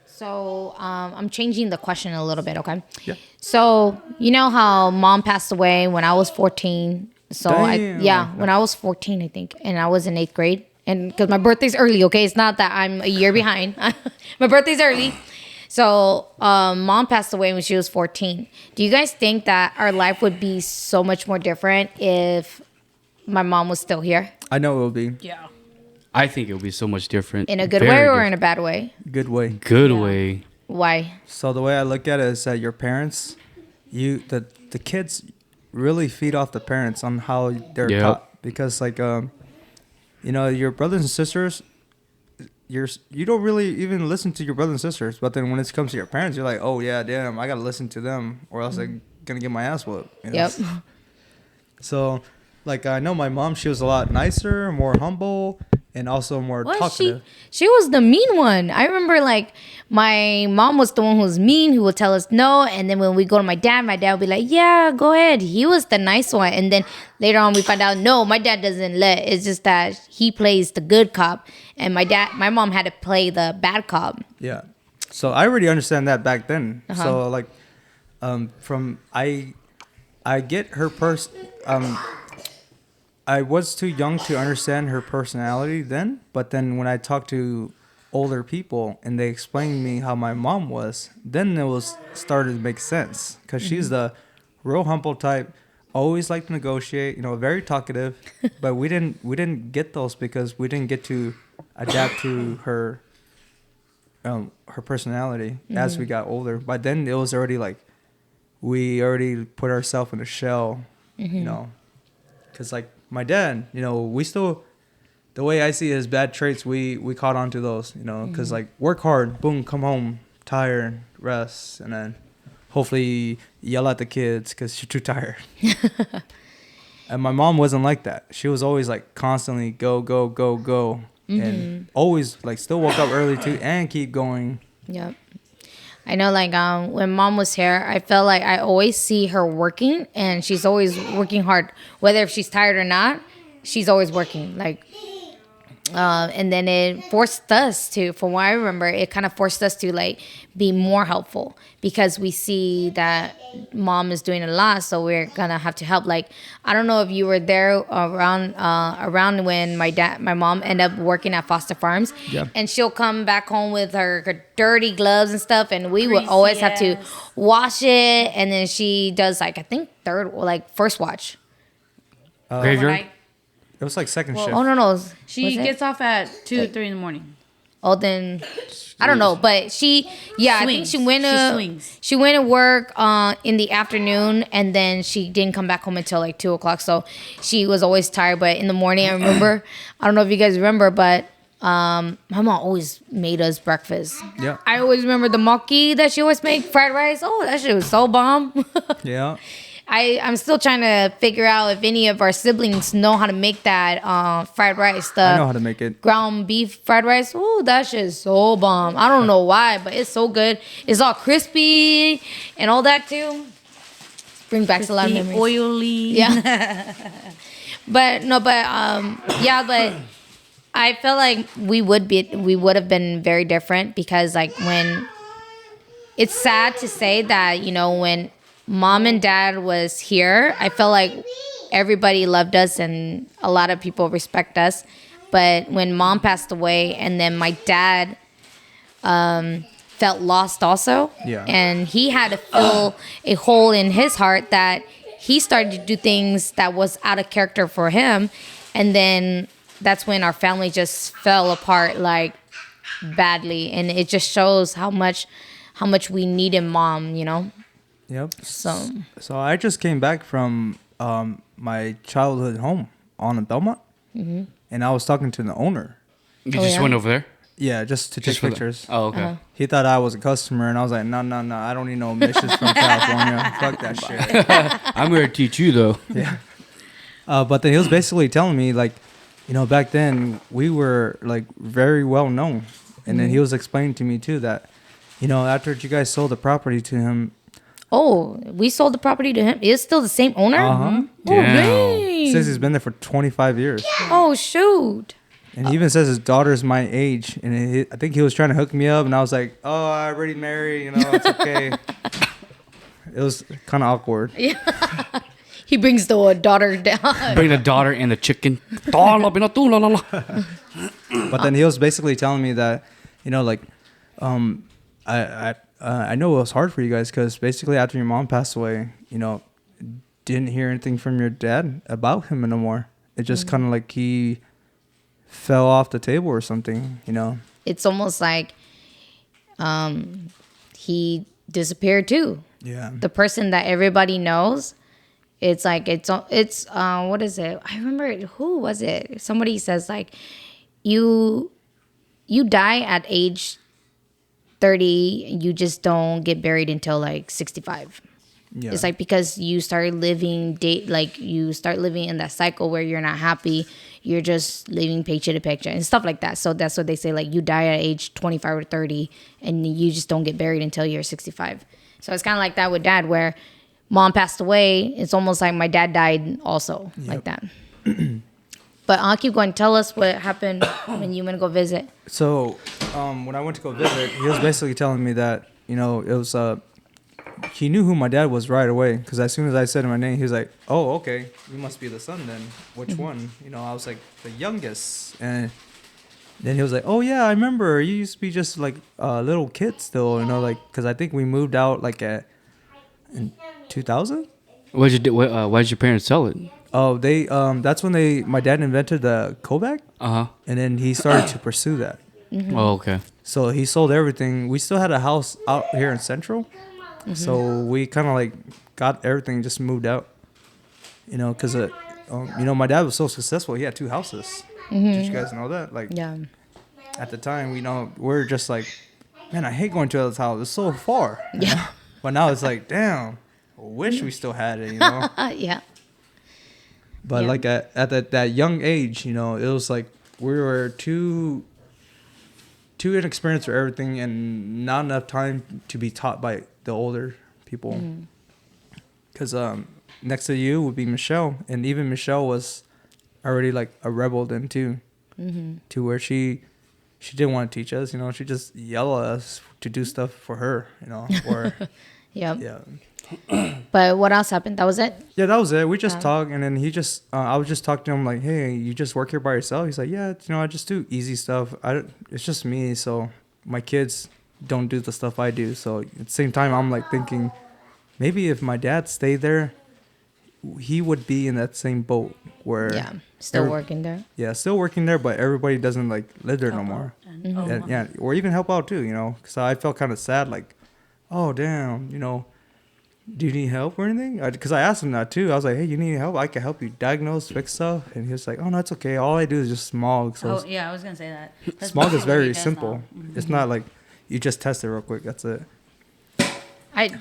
So I'm changing the question a little bit, okay? Yeah. So you know how mom passed away when I was 14. So Damn. when I was 14, I think, and I was in 8th grade, and because my birthday's early, okay, it's not that I'm a year behind. My birthday's early. So mom passed away when she was 14. Do you guys think that our life would be so much more different if my mom was still here? I know it will be. Yeah. I think it'll be so much different. In a good Very way or different. in a bad way? Good way. Good way. Why? So the way I look at it is that your parents, the kids really feed off the parents on how they're Yep. taught, because like your brothers and sisters, you don't really even listen to your brothers and sisters, but then when it comes to your parents, you're like, oh yeah, damn, I gotta listen to them or else I'm gonna get my ass whooped. You know? Yep. So like I know my mom, she was a lot nicer, more humble, and also more Well, talkative. she was the mean one. I remember like my mom was the one who was mean, who would tell us no, and then when we go to my dad would be like, yeah, go ahead. He was the nice one, and then later on we find out no, my dad doesn't let. It's just that he plays the good cop, and my mom had to play the bad cop. Yeah. So I already understand that back then. Uh-huh. So like, from I get her I was too young to understand her personality then, but then when I talked to older people and they explained to me how my mom was, then it was started to make sense, because she's the real humble type, always liked to negotiate, very talkative, but we didn't get those because we didn't get to adapt to her personality as we got older. But then it was already like we already put ourselves in a shell, because like my dad, we still, the way I see his bad traits, we caught on to those, because like work hard, boom, come home tired, rest, and then hopefully yell at the kids because you're too tired. And my mom wasn't like that. She was always like constantly go, go, go, go. And always like still woke up early too and keep going. Yep. I know, like, when mom was here, I felt like I always see her working, and she's always working hard. Whether if she's tired or not, she's always working. Like, and then it forced us to, from what I remember, it kind of forced us to, like, be more helpful because we see that mom is doing a lot, so we're going to have to help. Like, I don't know if you were there around when my mom ended up working at Foster Farms. Yeah. And she'll come back home with her dirty gloves and stuff, and we would always have to wash it. And then she does, like, I think first watch. Graveyard? It was like second shift. Oh, no. She gets off at 2 3 in the morning. Oh, then I don't know, but I think she went to work in the afternoon, and then she didn't come back home until like 2:00. So she was always tired. But in the morning, I remember, I don't know if you guys remember, but my mom always made us breakfast. Yeah. I always remember the maki that she always made, fried rice. Oh, that shit was so bomb. Yeah. I'm still trying to figure out if any of our siblings know how to make that fried rice. I know how to make it. Ground beef fried rice. Ooh, that shit is so bomb. I don't know why, but it's so good. It's all crispy and all that too. Bring back a lot of memories. Oily. Yeah. but I feel like we would have been very different, because like when it's sad to say that, when mom and dad was here, I felt like everybody loved us and a lot of people respect us. But when mom passed away, and then my dad felt lost also. Yeah. And he had to fill a hole in his heart that he started to do things that was out of character for him. And then that's when our family just fell apart like badly. And it just shows how much we needed mom, Yep. So I just came back from my childhood home on Belmont, and I was talking to the owner. You just went over there? Yeah, just to take for the- pictures. Oh, okay. He thought I was a customer, and I was like, no, I don't need no missions from California. Fuck that shit. I'm going to teach you, though. Yeah. But then he was basically telling me, like, back then we were like very well known, and then he was explaining to me too that, after you guys sold the property to him. Oh, we sold the property to him. It's still the same owner? Uh-huh. Oh, dang. dang. Says he's been there for 25 years. Oh, shoot. And he even says his daughter's my age. And I think he was trying to hook me up. And I was like, oh, I already married. You know, it's okay. It was kind of awkward. He brings the daughter down. Bring the daughter and the chicken. But then he was basically telling me that, you know, like, I know it was hard for you guys because basically after your mom passed away, you know, didn't hear anything from your dad about him no more. It just kind of like he fell off the table or something, you know. It's almost like he disappeared too. Yeah. The person that everybody knows, it's like it's what is it? I remember who was it? Somebody says like you die at age 30, you just don't get buried until like 65. Yeah. It's like because you start living you start living in that cycle where you're not happy, you're just living paycheck to paycheck and stuff like that. So that's what they say, like you die at age 25 or 30 and you just don't get buried until you're 65. So it's kind of like that with dad, where mom passed away. It's almost like my dad died also, like that. But I'll keep going. Tell us what happened when you went to go visit. So when I went to go visit, he was basically telling me that, you know, it was he knew who my dad was right away, because as soon as I said my name, he was like, oh, okay, you must be the son then. Which one? You know, I was like the youngest. And then he was like, oh yeah, I remember, you used to be just like a little kid still, you know, like, because I think we moved out like in 2000. Why did your parents sell it? Oh, they that's when my dad invented the Kovac, and then he started to pursue that. Oh, okay. So he sold everything. We still had a house out here in Central, so we kind of like got everything, just moved out. You know, because you know, my dad was so successful. He had 2 houses. Did you guys know that? Like, Yeah. at the time, we know we're just like, man, I hate going to this house. It's so far. Yeah. But now it's like, damn, I wish we still had it. You know. Yeah. But Yeah. like at that young age, you know, it was like we were too inexperienced for everything, and not enough time to be taught by the older people. Because next to you would be Michelle, and even Michelle was already like a rebel then too, to where she didn't want to teach us. You know, she just yell at us to do stuff for her. You know, or Yep. yeah. But what else happened? That was it? Yeah, that was it. We just talked, and then he just, I was just talking to him like, hey, you just work here by yourself? He's like, yeah, you know, I just do easy stuff. It's just me, so my kids don't do the stuff I do. So at the same time, I'm like thinking, maybe if my dad stayed there, he would be in that same boat where... Yeah. Still working there? Yeah, still working there, but everybody doesn't like live there no more. And, yeah, or even help out too, you know, because I felt kind of sad, like, oh, damn, you know, do you need help or anything? Because I asked him that too. I was like, hey, you need help? I can help you diagnose, fix stuff. And he was like, oh, no, it's okay. All I do is just smog. So yeah, I was gonna say that. That's smog is what very he does simple. now. It's not like you just test it real quick. That's it.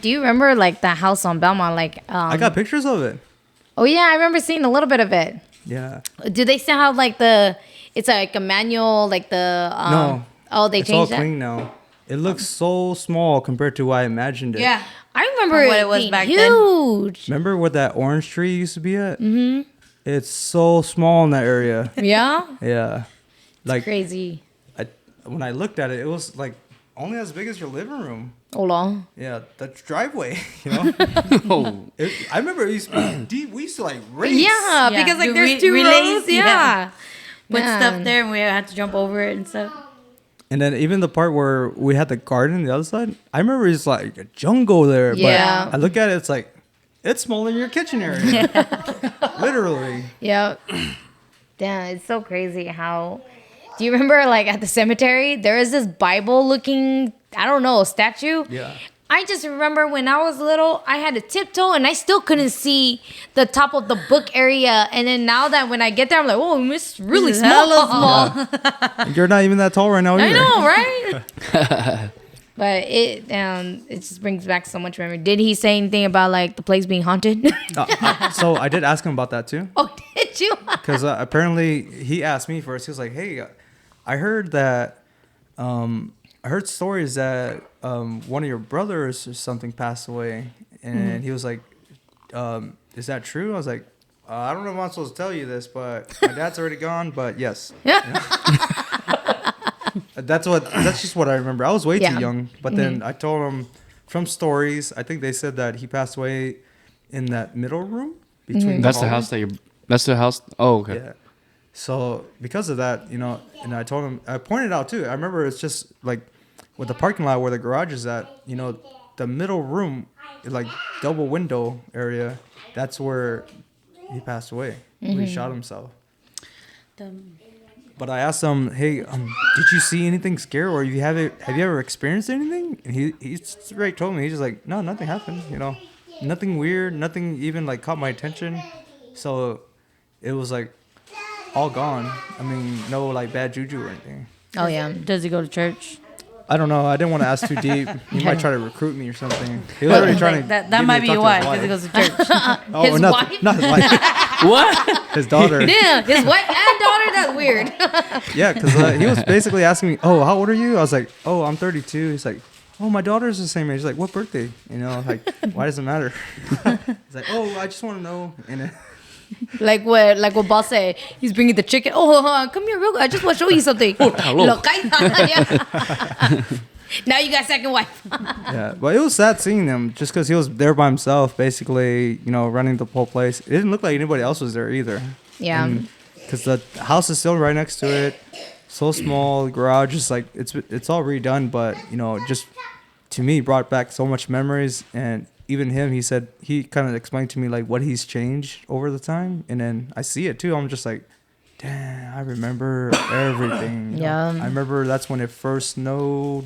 Do you remember like the house on Belmont? Like, I got pictures of it. oh yeah, I remember seeing a little bit of it. Yeah. Do they still have like it's like a manual, like the No. Oh, they It's all changed that. clean now. It looks so small compared to what I imagined it. Yeah. I remember From what it it was being back then. huge. Remember where that orange tree used to be at? Mm-hmm. It's so small in that area. Yeah, Yeah. Like, crazy. when I looked at it, it was like only as big as your living room. Hold on. Yeah, the driveway, you know. Oh, I remember it used to be deep. We used to like race. Yeah, Yeah, because like the there's 2 relays, rows. Yeah. yeah. Put Man. stuff there and we had to jump over it and stuff. And then even the part where we had the garden on the other side, I remember it's like a jungle there. Yeah. But I look at it, it's like, it's smaller than your kitchen area. Literally. Yep. Damn, it's so crazy how. Do you remember like at the cemetery there is this Bible looking, I don't know, statue? Yeah. I just remember when I was little, I had to tiptoe and I still couldn't see the top of the book area. And then now that when I get there, I'm like, oh, it's really This is small. hella small. You're not even that tall right now I either. know, right? But it just brings back so much memory. Did he say anything about like the place being haunted? So I did ask him about that too. Oh, did you? Because apparently he asked me first. He was like, hey, I heard that, I heard stories that one of your brothers or something passed away. And he was like, is that true? I was like, I don't know if I'm supposed to tell you this, but my dad's already gone. But yes, that's just what I remember. I was way Yeah. too young, but then I told him from stories. I think they said that he passed away in that middle room between. That's the hallway. house that you're. That's the house. Oh, okay. Yeah. So because of that, you know, and I told him, I pointed out too. I remember it's just like with the parking lot where the garage is at. You know, the middle room, like double window area. That's where he passed away. Where he shot himself. But I asked him, hey, did you see anything scary, or have you ever experienced anything? And he straight told me, he's just like, no, nothing happened. You know, nothing weird, nothing even like caught my attention. So it was like all gone. I mean, no like bad juju or anything. Oh yeah. Does he go to church? I don't know. I didn't want to ask too deep. He might try to recruit me or something. He was already trying to. That get me might to be talk your to wife his because he goes to church. Oh, His not, wife? not his wife. What? His daughter. Yeah, his wife and daughter. That's weird. Yeah, because he was basically asking me, "Oh, how old are you?" I was like, "Oh, I'm 32." He's like, "Oh, my daughter's the same age." He's like, "What birthday?" You know, like, why does it matter? He's like, "Oh, I just want to know." And like what boss say. He's bringing the chicken. Oh, come here, real quick. I just want to show you something. hello. Look, yeah. Now you got second wife. yeah, but it was sad seeing him just because he was there by himself, basically, you know, running the whole place. It didn't look like anybody else was there either. Yeah. Because the house is still right next to it. So small, the garage is like it's all redone, but you know, just to me brought back so much memories. And even him, he said he kind of explained to me like what he's changed over the time, and then I see it too. I'm just like, damn, I remember everything. you know? Yeah. I remember that's when it first snowed.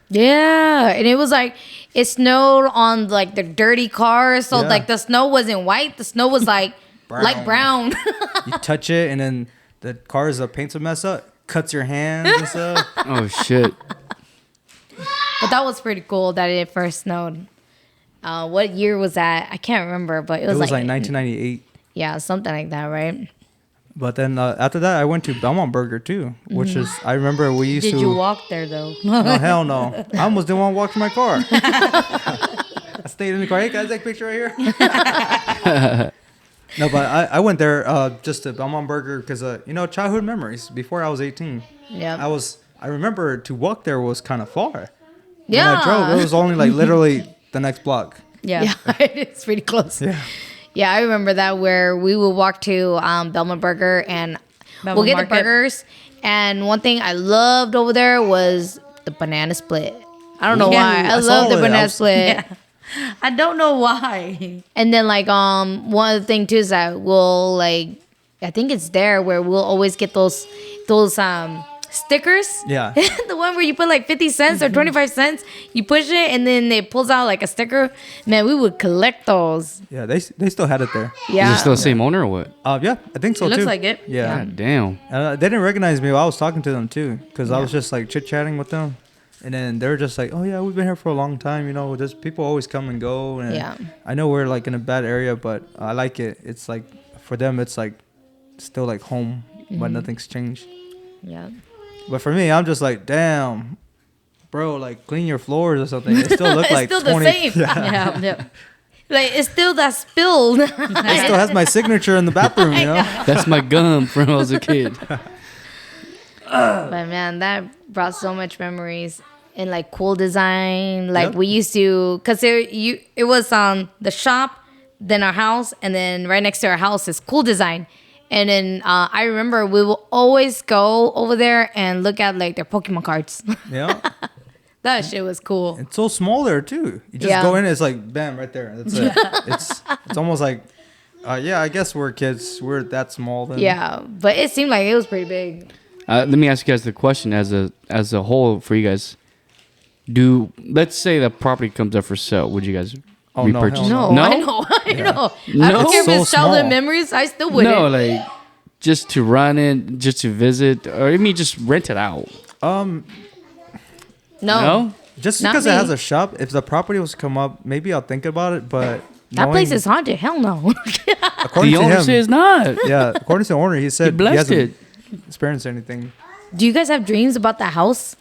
Yeah, and it was like it snowed on like the dirty cars, so Yeah. like the snow wasn't white. The snow was like light brown. You touch it, and then the cars, the paint's a mess up, cuts your hands and stuff. Oh shit. But that was pretty cool that it first snowed. What year was that? I can't remember, but It was like 1998. Yeah, something like that, right? But then after that, I went to Belmont Burger too, which is I remember we used Did to. you walk there though? No, hell no. I almost didn't want to walk to my car. I stayed in the car. Hey, guys, take a picture right here. No, but I went there just to Belmont Burger because you know, childhood memories. Before I was 18, Yeah. I remember to walk there was kind of far. Yeah. When I drove, it was only like literally the next block. Yeah. Yeah, it's pretty close. Yeah. Yeah, I remember that where we would walk to Belmont Burger and we'll Belmont get Market. the burgers. And one thing I loved over there was the banana split. I don't know Yeah. why. I I saw love the it. banana split. Yeah. I don't know why. And then like one other thing too is that we'll like I think it's there where we'll always get those stickers. Yeah. The one where you put like 50 cents or 25 cents, you push it and then it pulls out like a sticker. Man, we would collect those. Yeah, they still had it there. Yeah. Is it still the same owner or what? Yeah, I think so It too. looks like it. Yeah. God damn. They didn't recognize me while I was talking to them too, because I was just like chit chatting with them, and then they were just like, "Oh yeah, we've been here for a long time. You know, there's people always come and go." And Yeah. I know we're like in a bad area, but I like it. It's like for them, it's like still like home, but nothing's changed. Yeah. But for me, I'm just like, damn, bro, like clean your floors or something. It still look It's like still 20. the same. Yeah. Yeah. Like it's still that spilled. It still has my signature in the bathroom, you know. That's my gum from when I was a kid. But man, that brought so much memories and like cool design. Like Yep. we used to, cause it was the shop, then our house, and then right next to our house is Cool Design. And then I remember we will always go over there and look at like their Pokemon cards. Yeah. That shit was cool. It's so small there too. You just Yeah. go in, it's like bam, right there. That's it. It's almost like, yeah, I guess we're kids. We're that small then. Yeah, but it seemed like it was pretty big. Let me ask you guys the question as a whole for you guys. Let's say the property comes up for sale. Would you guys Oh, no, repurchase? hell No, No? I know. I know. No? I don't care if So it's childhood small. memories. I still wouldn't. No, like just to run it, just to visit, or I mean, just rent it out. No? Just Not because it has me. a shop, if the property was to come up, maybe I'll think about it. But That place knowing- is haunted. Hell no. according The to owner him, says not. yeah, according to the owner, he said he, blessed hasn't it. experienced anything. Do you guys have dreams about the house?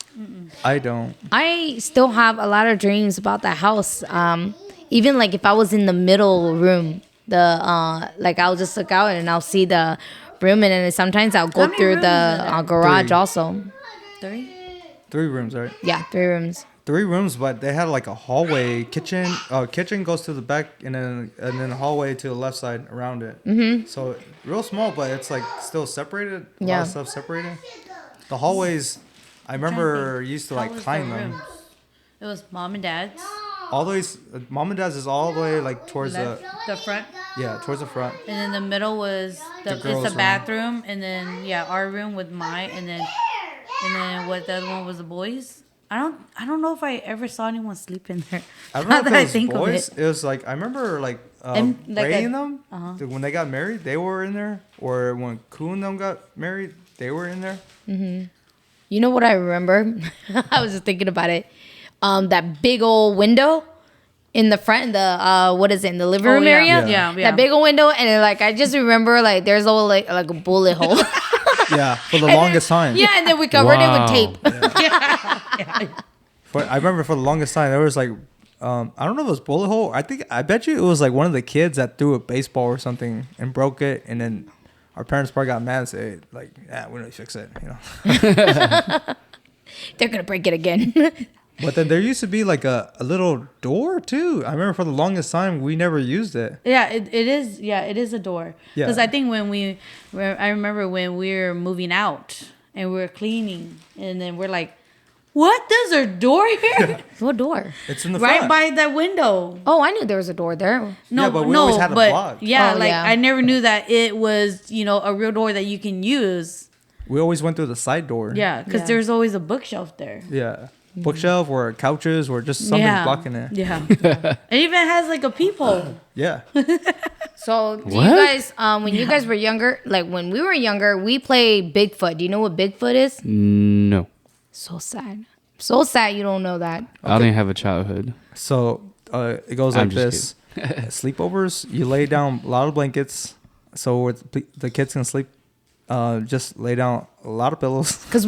I don't. I still have a lot of dreams about that house. Even like if I was in the middle room, like I'll just look out and I'll see the room, and then sometimes I'll go How many through rooms the are there? garage 3. also. 3? 3 rooms, right? Yeah, 3 rooms. 3 rooms, but they had like a hallway, kitchen. Kitchen goes to the back, and then a hallway to the left side around it. Mm-hmm. So real small, but it's like still separated. A lot Yeah. of stuff separated. The hallways, I remember used to How like was climb the them. rooms? It was mom and dad's. All the way, mom and dad's is all the way like towards Left, the front, towards the front. and then the middle was The it's girls' the room. bathroom, and then our room with mine, and then what the other one was the boys. I don't know if I ever saw anyone sleep in there. I don't know Now if that it I was think of boys. it. It was like I remember like And, like, Ray a- and them when they got married, they were in there. Or when Koo and them got married, they were in there. You know what I remember? I was just thinking about it. That big old window in the front, what is it, in the living room yeah. area? Yeah. That big old window, and then, like I just remember like there's all like a bullet hole. Yeah, for the longest time. Yeah, and then we covered it with Wow. tape. I remember for the longest time there was like I don't know if it was bullet hole. I bet you it was like one of the kids that threw a baseball or something and broke it, and then our parents probably got mad and said like, "Yeah, we need to fix it," you know. They're gonna break it again. But then there used to be like a little door too. I remember for the longest time we never used it. Yeah, it is. Yeah, it is a door. Yeah. Because I think I remember when we were moving out and we were cleaning, and then we're like, "What? There's a door here, What door? It's in the right front. by that window." Oh, I knew there was a door there. No, Yeah, but we no, always had a but block. yeah, Oh, like yeah. I never knew that it was a real door that you can use. We always went through the side door. Yeah, because Yeah. there's always a bookshelf there. Yeah. Bookshelf or couches or just something blocking it. Yeah, it even has like a peephole. Yeah. So, do you What? guys, when you guys were younger, like when we were younger, we played Bigfoot. Do you know what Bigfoot is? No, So sad. So sad you don't know that. I didn't have a childhood. So it goes I'm like just this: sleepovers. You lay down a lot of blankets, so the kids can sleep. Just lay down a lot of pillows. Because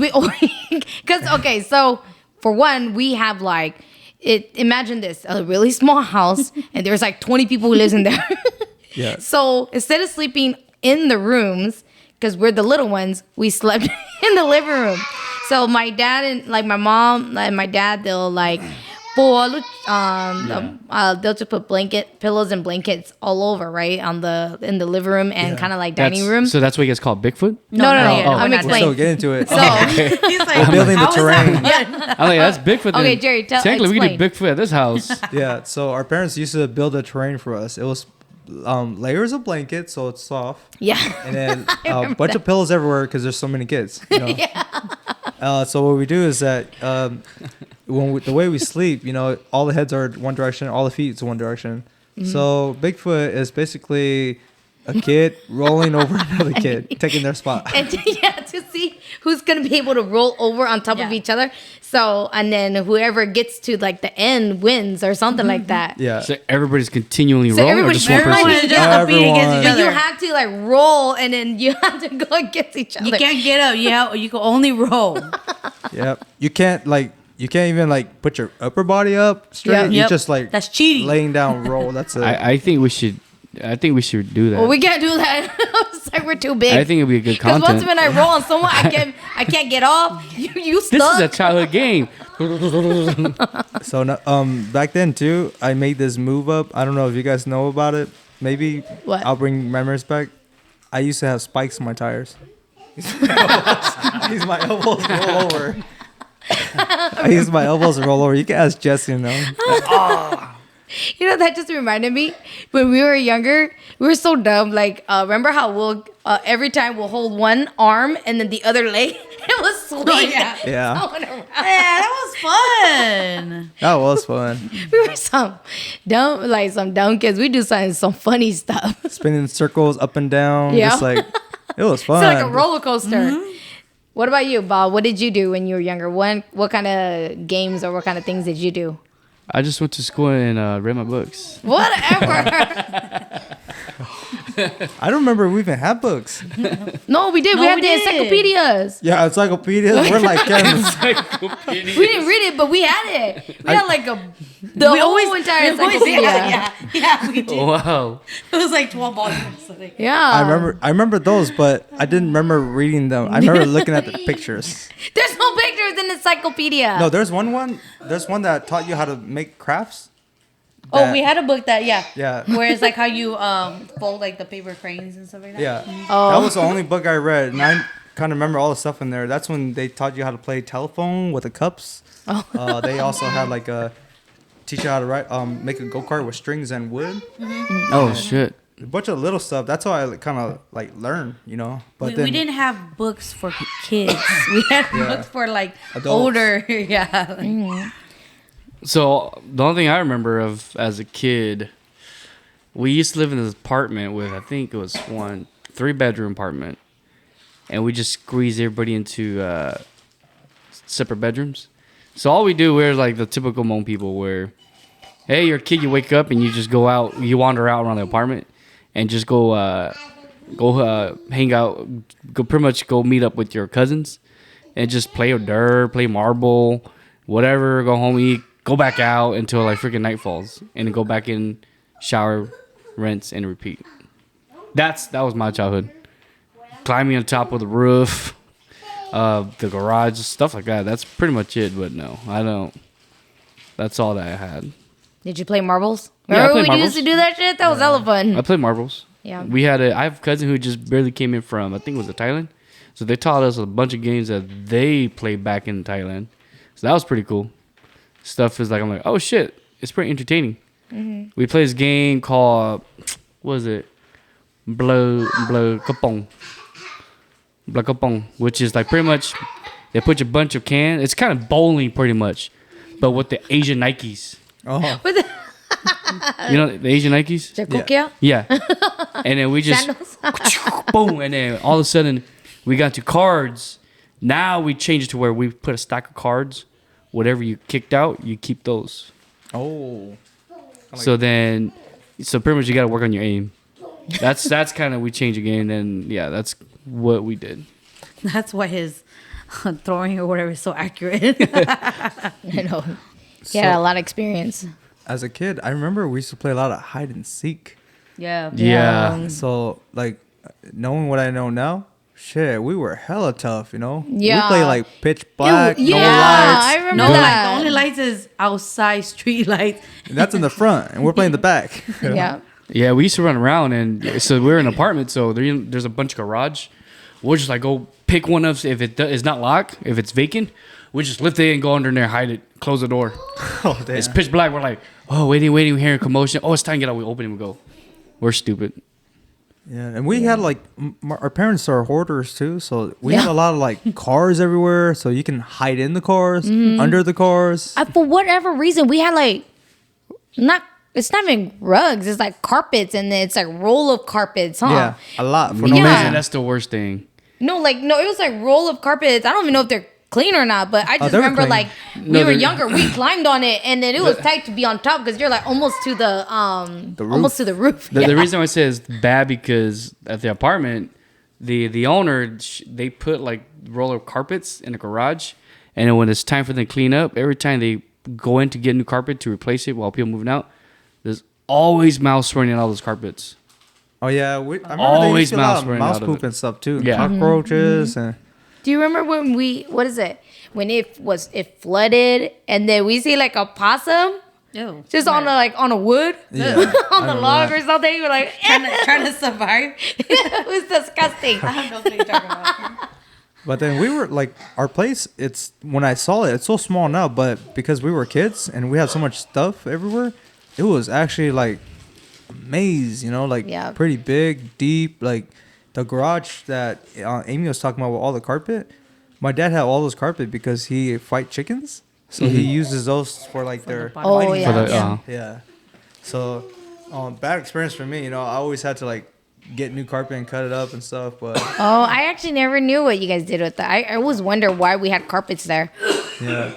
okay, so for one, we have like, imagine this, a really small house, and there's like 20 people who lives in there. Yeah. So instead of sleeping in the rooms, because we're the little ones, we slept in the living room. So my dad and like my mom and my dad, they'll like they'll just put pillows and blankets all over, right, in the living room and kind of like dining room. So that's what you guys call Bigfoot? No, yeah, I'm we're not So explaining. get into it. So He's like, Building the "How is that terrain. fun?" I'm like, that's Bigfoot. Okay, then. Jerry, Technically, we explain. did Bigfoot at this house. Yeah. So our parents used to build a terrain for us. It was layers of blankets, so it's soft, yeah. and then a bunch of pillows everywhere because there's so many kids. You know? So what we do is that the way we sleep, all the heads are one direction, all the feet is one direction. So Bigfoot is basically a kid rolling over another kid, taking their spot. And to see who's gonna be able to roll over on top of Yeah. each other. So and then whoever gets to like the end wins or something like that. Yeah. So everybody's continually So rolling, or everybody's just one Everyone person? is just competing against each But other. you have to like roll and then you have to go against each other. You can't get up. You can only roll. Yep. You can't even like put your upper body up straight. Yeah. You Yep. just like That's cheating. laying down roll. That's it. I think we should. I think we should do that. Well, we can't do that. It's like we're too big. I think it'd be a good because content. once when I roll on someone, I can't get off. You This is a stuck. childhood game. So back then too, I made this move up. I don't know if you guys know about it. Maybe What? I'll bring memories back. I used to have spikes in my tires. I use my elbows to roll over. I use my elbows to roll over. You can ask Jesse, You know, that just reminded me when we were younger, we were so dumb. Like, remember how we'll every time we'll hold one arm and then the other leg, it was swing. Yeah. going around. Yeah, that was fun. That was fun. We were some dumb kids. We do some funny stuff. It's Spinning in circles up and down. Yeah. Just like, it was fun. like a roller coaster. What about you, Bob? What did you do when you were younger? What kind of games or what kind of things did you do? I just went to school and read my books. Whatever. I don't remember we even had books. No, we did. No, we had we the did. encyclopedias. Yeah, encyclopedias. We're like Kens. We didn't read it, but we had it. We had like the We whole always entire we always- encyclopedia. Yeah, we did. Wow. It was like 12 volumes. So like, Yeah. I remember those, but I didn't remember reading them. I remember looking at the pictures. There's no pictures in the encyclopedia. No, there's one. There's one that taught you how to make crafts. oh, That- we had a book that, yeah. Yeah. Where it's like how you fold like the paper cranes and stuff like that. Yeah. Oh. That was the only book I read, and I kind of remember all the stuff in there. That's when they taught you how to play telephone with the cups. Oh. They also had like teach you how to make a go kart with strings and wood. Oh shit. A bunch of little stuff. That's how I kind of like learn, you know. But We didn't have books for kids. We had books for like Adults. older. Yeah. Like, So the only thing I remember of as a kid, we used to live in this apartment with I think it was 3-bedroom apartment, and we just squeezed everybody into separate bedrooms. So all we do, we're like the typical Hmong people where, hey, you're a kid, you wake up and you just go out, you wander out around the apartment, and just go hang out, pretty much go meet up with your cousins, and just play with dirt, play marble, whatever. Go home, eat, go back out until like freaking night falls, and then go back in, shower, rinse, and repeat. That was my childhood. Climbing on top of the roof, the garage, stuff like that. That's pretty much it. But no, I don't. That's all that I had. Did you play marbles? Yeah, I Remember played we marbles. used to do that shit? That was hella fun. I played marbles. Yeah. I have a cousin who just barely came in from, I think it was Thailand. So they taught us a bunch of games that they played back in Thailand. So that was pretty cool. Stuff is like, I'm like, oh shit, it's pretty entertaining. We played this game called, what was it? Blo Kapong. Blo Kapong, which is like pretty much, they put a bunch of cans. It's kind of bowling pretty much, but with the Asian Nikes. Oh, You know the Asian Nikes? Jakukia? Yeah. And then we just Sandals? boom, and then all of a sudden we got to cards. Now we changed it to where we put a stack of cards. Whatever you kicked out, you keep those. oh, So pretty much you got to work on your aim. That's kind of we changed again, and yeah, that's what we did. that's why his throwing or whatever is so accurate. I know. He had a lot of experience. as a kid, I remember we used to play a lot of hide and seek. yeah. Yeah. So like, knowing what I know now, shit, we were hella tough, you know. Yeah. We play like pitch black, yeah, no lights. I remember No, that. like the only lights is outside street lights. And that's in the front, and we're playing the back. Yeah. Yeah, we used to run around, and so we're in an apartment, so there's a bunch of garage. We'll just like go pick one up if it is not locked, if it's vacant. We just lift it and go under there, hide it, close the door. Oh damn. It's pitch black. We're like, oh, waiting, we're hearing commotion. Oh, it's time to get out. We open it and we go. We're stupid. Yeah, and we had like our parents are hoarders too, so we Yeah. had a lot of like cars everywhere, so you can hide in the cars, under the cars. For whatever reason, we had like, it's not even rugs. It's like carpets, and it's like roll of carpets, huh? Yeah, a lot for no Yeah. reason. Man, that's the worst thing. No, it was like roll of carpets. I don't even know if they're clean or not, but I just they were remember clean. like No, we were they're- younger, we climbed on it, and then it was tight to be on top because you're like almost to the roof. almost to the roof. The Yeah. reason why I say it's bad because at the apartment, the owner they put like roller carpets in the garage, and then when it's time for them to clean up, every time they go in to get new carpet to replace it while people moving out, there's always mouse running in all those carpets. Oh yeah, I remember there Always used to be a lot mouse of running mouse out of poop it. and stuff too. Yeah. Cockroaches and Do you remember when when it flooded and then we see like a possum Ew. just on a wood Yeah, on I the remember log that. or something? You were like, trying to survive. it was disgusting. I don't know what you're talking about. But then we were like, our place, it's when I saw it, it's so small now, but because we were kids and we had so much stuff everywhere, it was actually like a maze, you know, like Yeah. pretty big, deep. Like the garage that Amy was talking about with all the carpet, my dad had all those carpet because he fight chickens. So he uses those for like their the Oh, fighting yeah. For the, fights. Yeah. So bad experience for me, you know, I always had to like get new carpet and cut it up and stuff, but Oh, I actually never knew what you guys did with that. I always wonder why we had carpets there. yeah.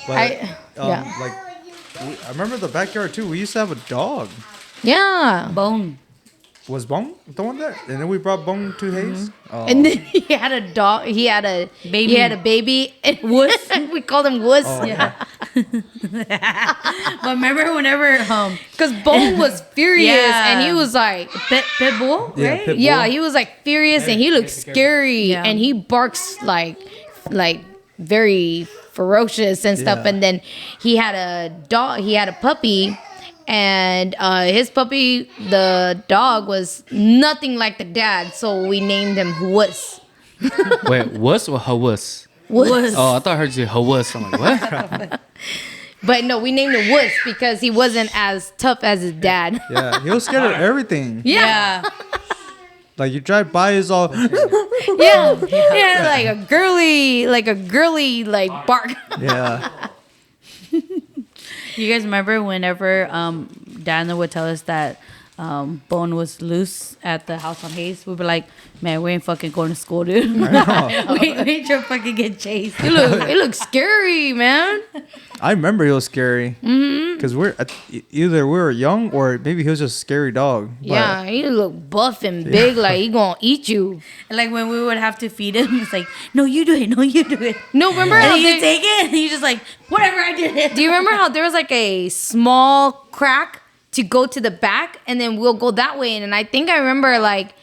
But yeah. like I remember the backyard too. We used to have a dog. Yeah. Bone. was Bone the one that, and then we brought Bone to Hayes. Oh. And then he had a dog. He had a Baby. He had a baby. And Wuss. We called him Wuss. Oh, yeah. But remember whenever Because Bone was furious, Yeah. and he was like, pit bull, Yeah, right? pit bull. yeah, he was like furious, and he looked scary, Yeah. and he barks like very ferocious and stuff. Yeah. And then he had a dog. He had a puppy. And his puppy, the dog, was nothing like the dad, so we named him Wuss. Wait, wuss or hawuss? Wuss. Oh, I thought I heard you hawuss. I'm like, what? But no, we named him Wuss because he wasn't as tough as his dad. Yeah, he was scared of everything. Yeah. Like you drive by, is all. Yeah. Yeah, like a girly bark. Yeah. You guys remember whenever Dana would tell us that Bone was loose at the house on Hayes? We'd be like, man, we ain't fucking going to school, dude. we ain't trying to fucking get chased. It looks scary, man. I remember he was scary. Because either we were young or maybe he was just a scary dog. But Yeah, he look buff and big, like he gonna eat you. And like when we would have to feed him, it's like, no, you do it. No, you do it. No, remember And how then you they, take it, and you just like, whatever, I did it. do you remember how there was like a small crack to go to the back, and then we'll go that way? And I think I remember like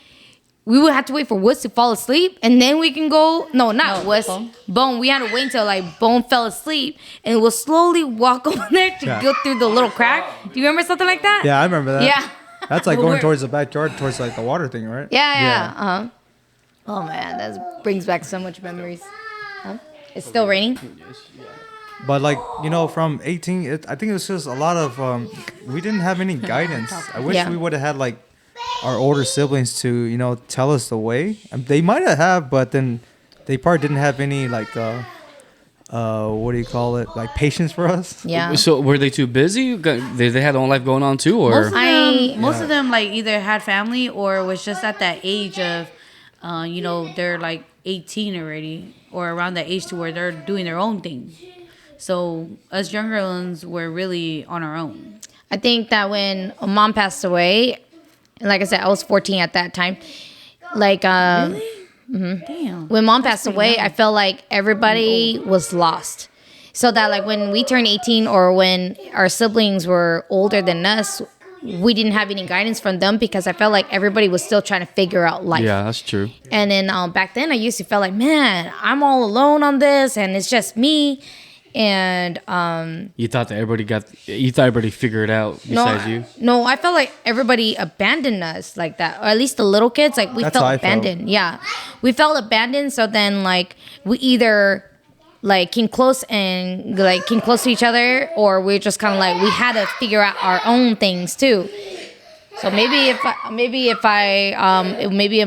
we would have to wait for Wuss to fall asleep, and then we can go. No, not No, Wuss. Bone. Bone. We had to wait until like Bone fell asleep, and we'll slowly walk over there to Yeah. go through the little crack. Do you remember something like that? Yeah, I remember that. Yeah. That's like But going we're- towards the backyard, towards like the water thing, right? Yeah. Uh-huh. Oh man, that brings back so much memories. Huh? It's still raining. But like, from 18, I think it was just a lot of, we didn't have any guidance. I wish Yeah. we would have had like our older siblings to, tell us the way. They might have, but then they probably didn't have any like, what do you call it? Like patience for us. Yeah. So were they too busy? They had their own life going on too, or Most of them like either had family or was just at that age of, they're like 18 already, or around that age to where they're doing their own thing. So us younger ones were really on our own. I think that when mom passed away, and like I said, I was 14 at that time. Like, Damn. when mom passed away, I felt like everybody was lost. So that like when we turned 18 or when our siblings were older than us, we didn't have any guidance from them because I felt like everybody was still trying to figure out life. yeah, that's true. And then back then I used to feel like, man, I'm all alone on this and it's just me. And You thought everybody figured it out besides you. No, I felt like everybody abandoned us like that. Or at least the little kids, like we That's how felt I felt. abandoned. Yeah. We felt abandoned. So then like we either like came close to each other, or we're just kind of like we had to figure out our own things too. So maybe if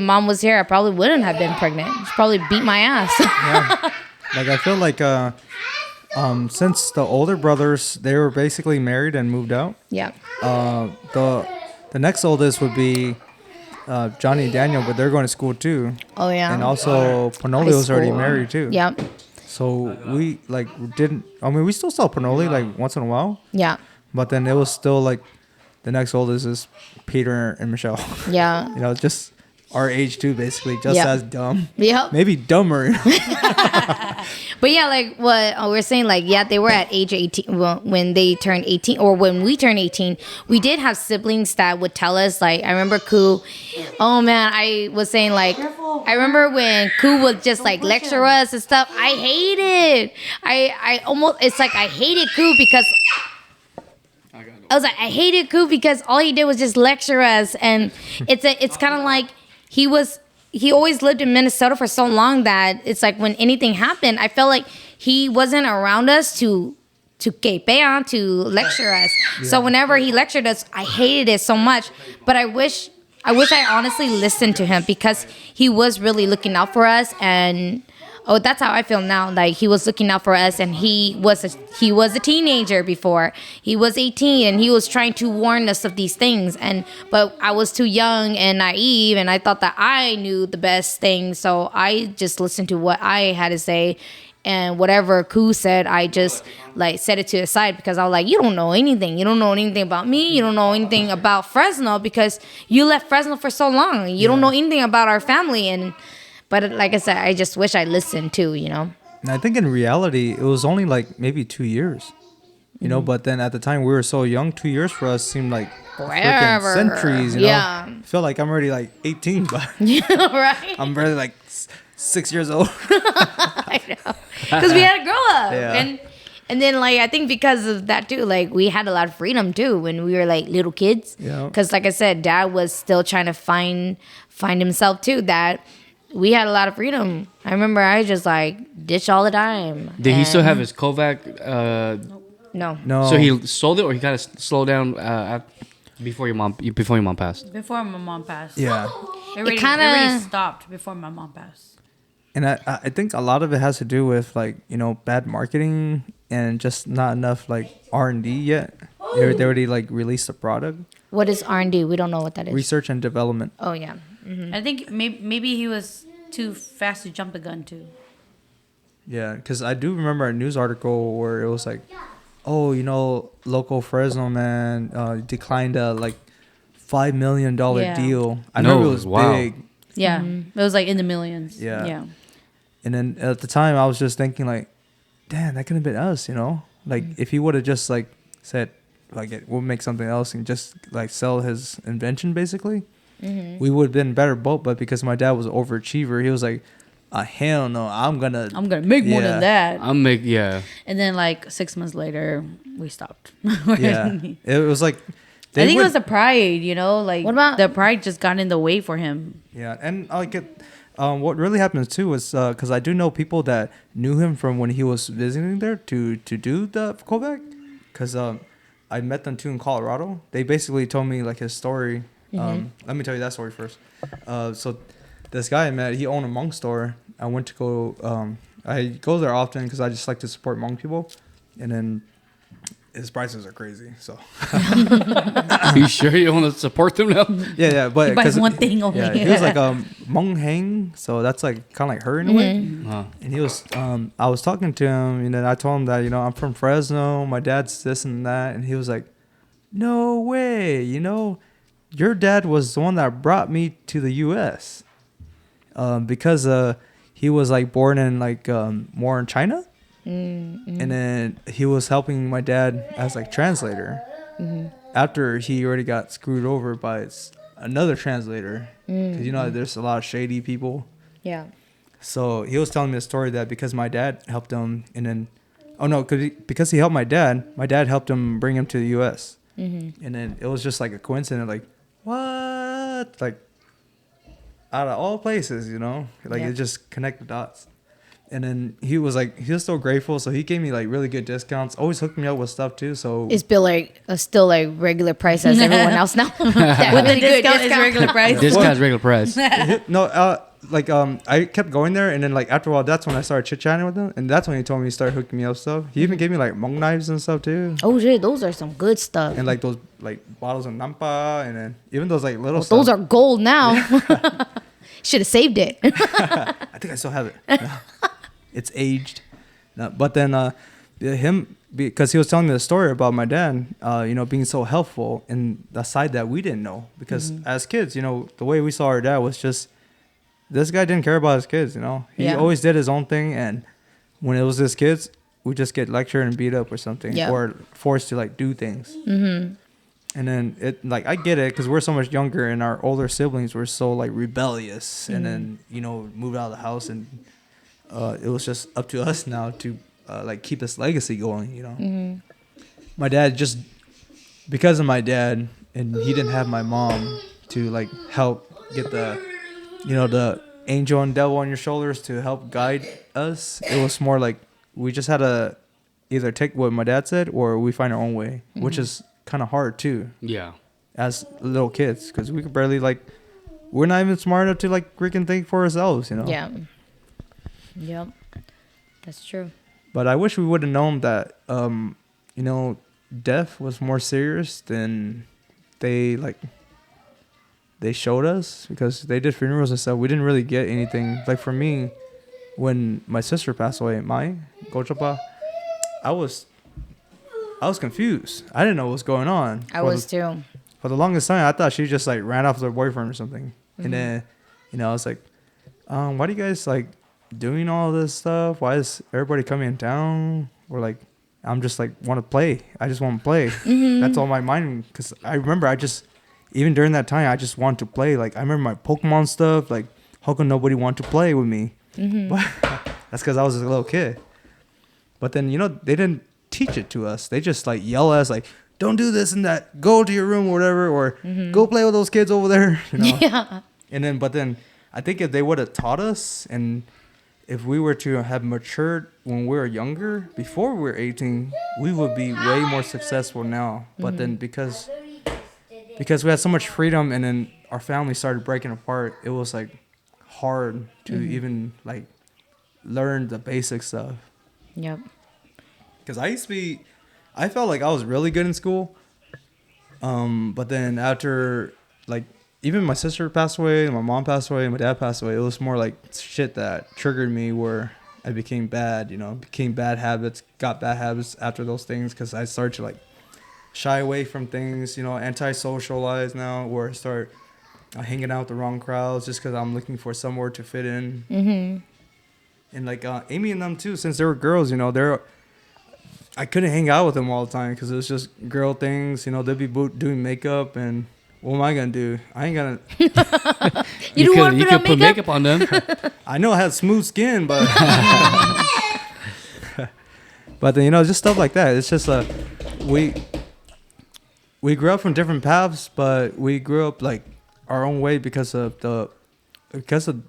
mom was here, I probably wouldn't have been pregnant. She'd probably beat my ass. Like I feel like, since the older brothers, they were basically married and moved out. Yeah. The next oldest would be Johnny and Daniel, but they're going to school too. Oh yeah. And also Panoli High was already school. married too. Yeah. So we we still saw Panoli like once in a while, Yeah. but then it was still like the next oldest is Peter and Michelle. Yeah. Just our age too, basically, just Yeah. as dumb. Yep. Maybe dumber. But yeah, like what we're saying, like, yeah, they were at age 18 when they turned 18, or when we turned 18. We did have siblings that would tell us, like, I remember Koo. Oh man, I was saying, like, I remember when Koo would just like lecture us and stuff. I hated. It's like I hated Koo because I was like, I hated Koo because all he did was just lecture us, and it's kind of like he always lived in Minnesota for so long that it's like when anything happened, I felt like he wasn't around us to lecture us. So whenever he lectured us, I hated it so much. But I wish I honestly listened to him because he was really looking out for us, and oh, that's how I feel now. Like he was looking out for us, and he was a teenager before. He was 18, and he was trying to warn us of these things. But I was too young and naive, and I thought that I knew the best thing, so I just listened to what I had to say. And whatever Koo said, I just like set it to the side because I was like, you don't know anything. You don't know anything about me. You don't know anything about Fresno because you left Fresno for so long. You don't know anything about our family. But like I said, I just wish I listened too, you know. And I think in reality, it was only like maybe 2 years, you know. But then at the time we were so young, 2 years for us seemed like freaking Forever. centuries. You know? Yeah. I feel like I'm already like 18, but Right? I'm barely like 6 years old. I know. Because we had to grow up. Yeah. And then, like, I think because of that, too, like, we had a lot of freedom, too, when we were, like, little kids. Yeah. Because, like I said, Dad was still trying to find himself, too, that we had a lot of freedom. I remember I just, like, ditch all the time. Did he still And- have his Kovac? No. No. So he sold it, or he got to slow down before your mom passed. Before my mom passed. Yeah. It already kinda- stopped before my mom passed. And I think a lot of it has to do with like, you know, bad marketing and just not enough like R&D yet. They already like released the product. What is R&D? We don't know what that is. Research and development. Oh, yeah. I think maybe he was too fast to jump the gun too. Yeah, because I do remember a news article where it was like, oh, you know, local Fresno man declined a like $5 million Yeah. deal. I No, know it was wow. big. Yeah, it was like in the millions. Yeah. yeah. And then at the time, I was just thinking like, damn, that could have been us, you know? Like if he would have just like said, like, we'll make something else and just like sell his invention basically, we would have been better both. But because my dad was an overachiever, he was like, hell no, I'm gonna make more Yeah. than that. Yeah. And then like 6 months later, we stopped. Yeah. It was like, I think it was the pride, you know, like What about- the pride just got in the way for him. Yeah, and like what really happens too is because I do know people that knew him from when he was visiting there to do the Kovac, because I met them too in Colorado. They basically told me like his story. Let me tell you that story first. So this guy I met, he owned a Hmong store. I went to go. I go there often because I just like to support Hmong people, and then his prices are crazy. So Are you sure you want to support them now? yeah, but He buys 'cause one thing only. Yeah, he was like Hmong Hang, so that's like kind of like her in a way. Huh. And he was, I was talking to him, and then I told him that, you know, I'm from Fresno, my dad's this and that, and he was like, no way, you know, your dad was the one that brought me to the U.S. Because he was like born in like more in China, and then he was helping my dad as like translator. After he already got screwed over by another translator, because you know there's a lot of shady people. Yeah. So he was telling me a story that because my dad helped him, and then, because he helped my dad helped him bring him to the U.S. And then it was just like a coincidence, like, what? Like, out of all places, you know? Like, Yeah. it just connected dots. And then he was so grateful, so he gave me like really good discounts, always hooked me up with stuff too, so. It's still like regular price as everyone else now. With the Really good discount is regular price. This guy's regular price. No, I kept going there, and then like after a while, that's when I started chit chatting with him, and that's when he told me he started hooking me up stuff. He even gave me like Hmong knives and stuff too, Oh shit, those are some good stuff. and like those like bottles of nampa, and then even those like little. Those stuff. are gold now. Should have saved it. I think I still have it. It's aged, no, but then him, because he was telling me the story about my dad, you know, being so helpful in the side that we didn't know, because as kids, you know, the way we saw our dad was just, this guy didn't care about his kids, you know. He Yeah. always did his own thing, and when it was his kids, we just get lectured and beat up or something, Yeah. or forced to like do things. And then it, like, I get it, because we're so much younger, and our older siblings were so like rebellious, and then, you know, moved out of the house, and it was just up to us now to like keep this legacy going, you know. My dad, just because of my dad, and he didn't have my mom to like help get the, you know, the angel and devil on your shoulders to help guide us. It was more like we just had to either take what my dad said or we find our own way, which is kind of hard too Yeah. as little kids, because we could barely like, we're not even smart enough to like freaking think for ourselves, you know. Yeah. Yep. That's true. But I wish we would have known that, you know, death was more serious than they showed us, because they did funerals and stuff. We didn't really get anything. Like for me, when my sister passed away, my Gochapa, I was confused. I didn't know what was going on. I was too. For the longest time, I thought she just like ran off with her boyfriend or something. And then, you know, I was like, why do you guys like doing all this stuff? Why is everybody coming down? Or like, I'm just like want to play. I just want to play. That's all my mind. Because I remember even during that time, I just wanted to play. Like I remember my Pokemon stuff. Like how come nobody wanted to play with me? But that's because I was a little kid. But then, you know, they didn't teach it to us. They just like yell at us like, don't do this and that. Go to your room or whatever. Or go play with those kids over there. You know? Yeah. But then I think if they would have taught us, and if we were to have matured when we were younger, before we were 18, we would be way more successful now. But then because we had so much freedom, and then our family started breaking apart, it was like hard to even like learn the basic stuff. Yep. Because I felt like I was really good in school. But then after, like, even my sister passed away, my mom passed away, and my dad passed away, it was more like shit that triggered me where I became bad, you know, became bad habits, got bad habits after those things, because I started to, like, shy away from things, you know, anti-socialize now, where I start hanging out with the wrong crowds just because I'm looking for somewhere to fit in. And, like, Amy and them, too, since they were girls, you know, I couldn't hang out with them all the time because it was just girl things. You know, they'd be doing makeup, and what am I gonna do? I ain't gonna. You could put makeup on them. I know I had smooth skin, but but then, you know, just stuff like that. It's just we grew up from different paths, but we grew up like our own way because of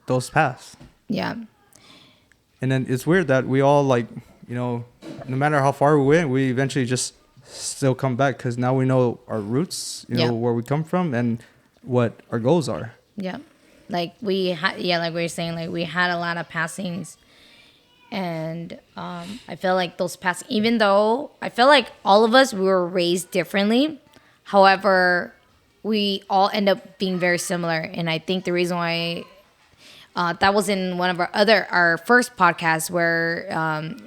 those paths. Yeah. And then it's weird that we all, like, you know, no matter how far we went, we eventually just still come back, because now we know our roots, you know, where we come from and what our goals are. Yeah. Like we had, like we were saying, like we had a lot of passings, and I feel like those passings, even though I feel like all of us, we were raised differently. However, we all end up being very similar. And I think the reason why that was in one of our first podcasts where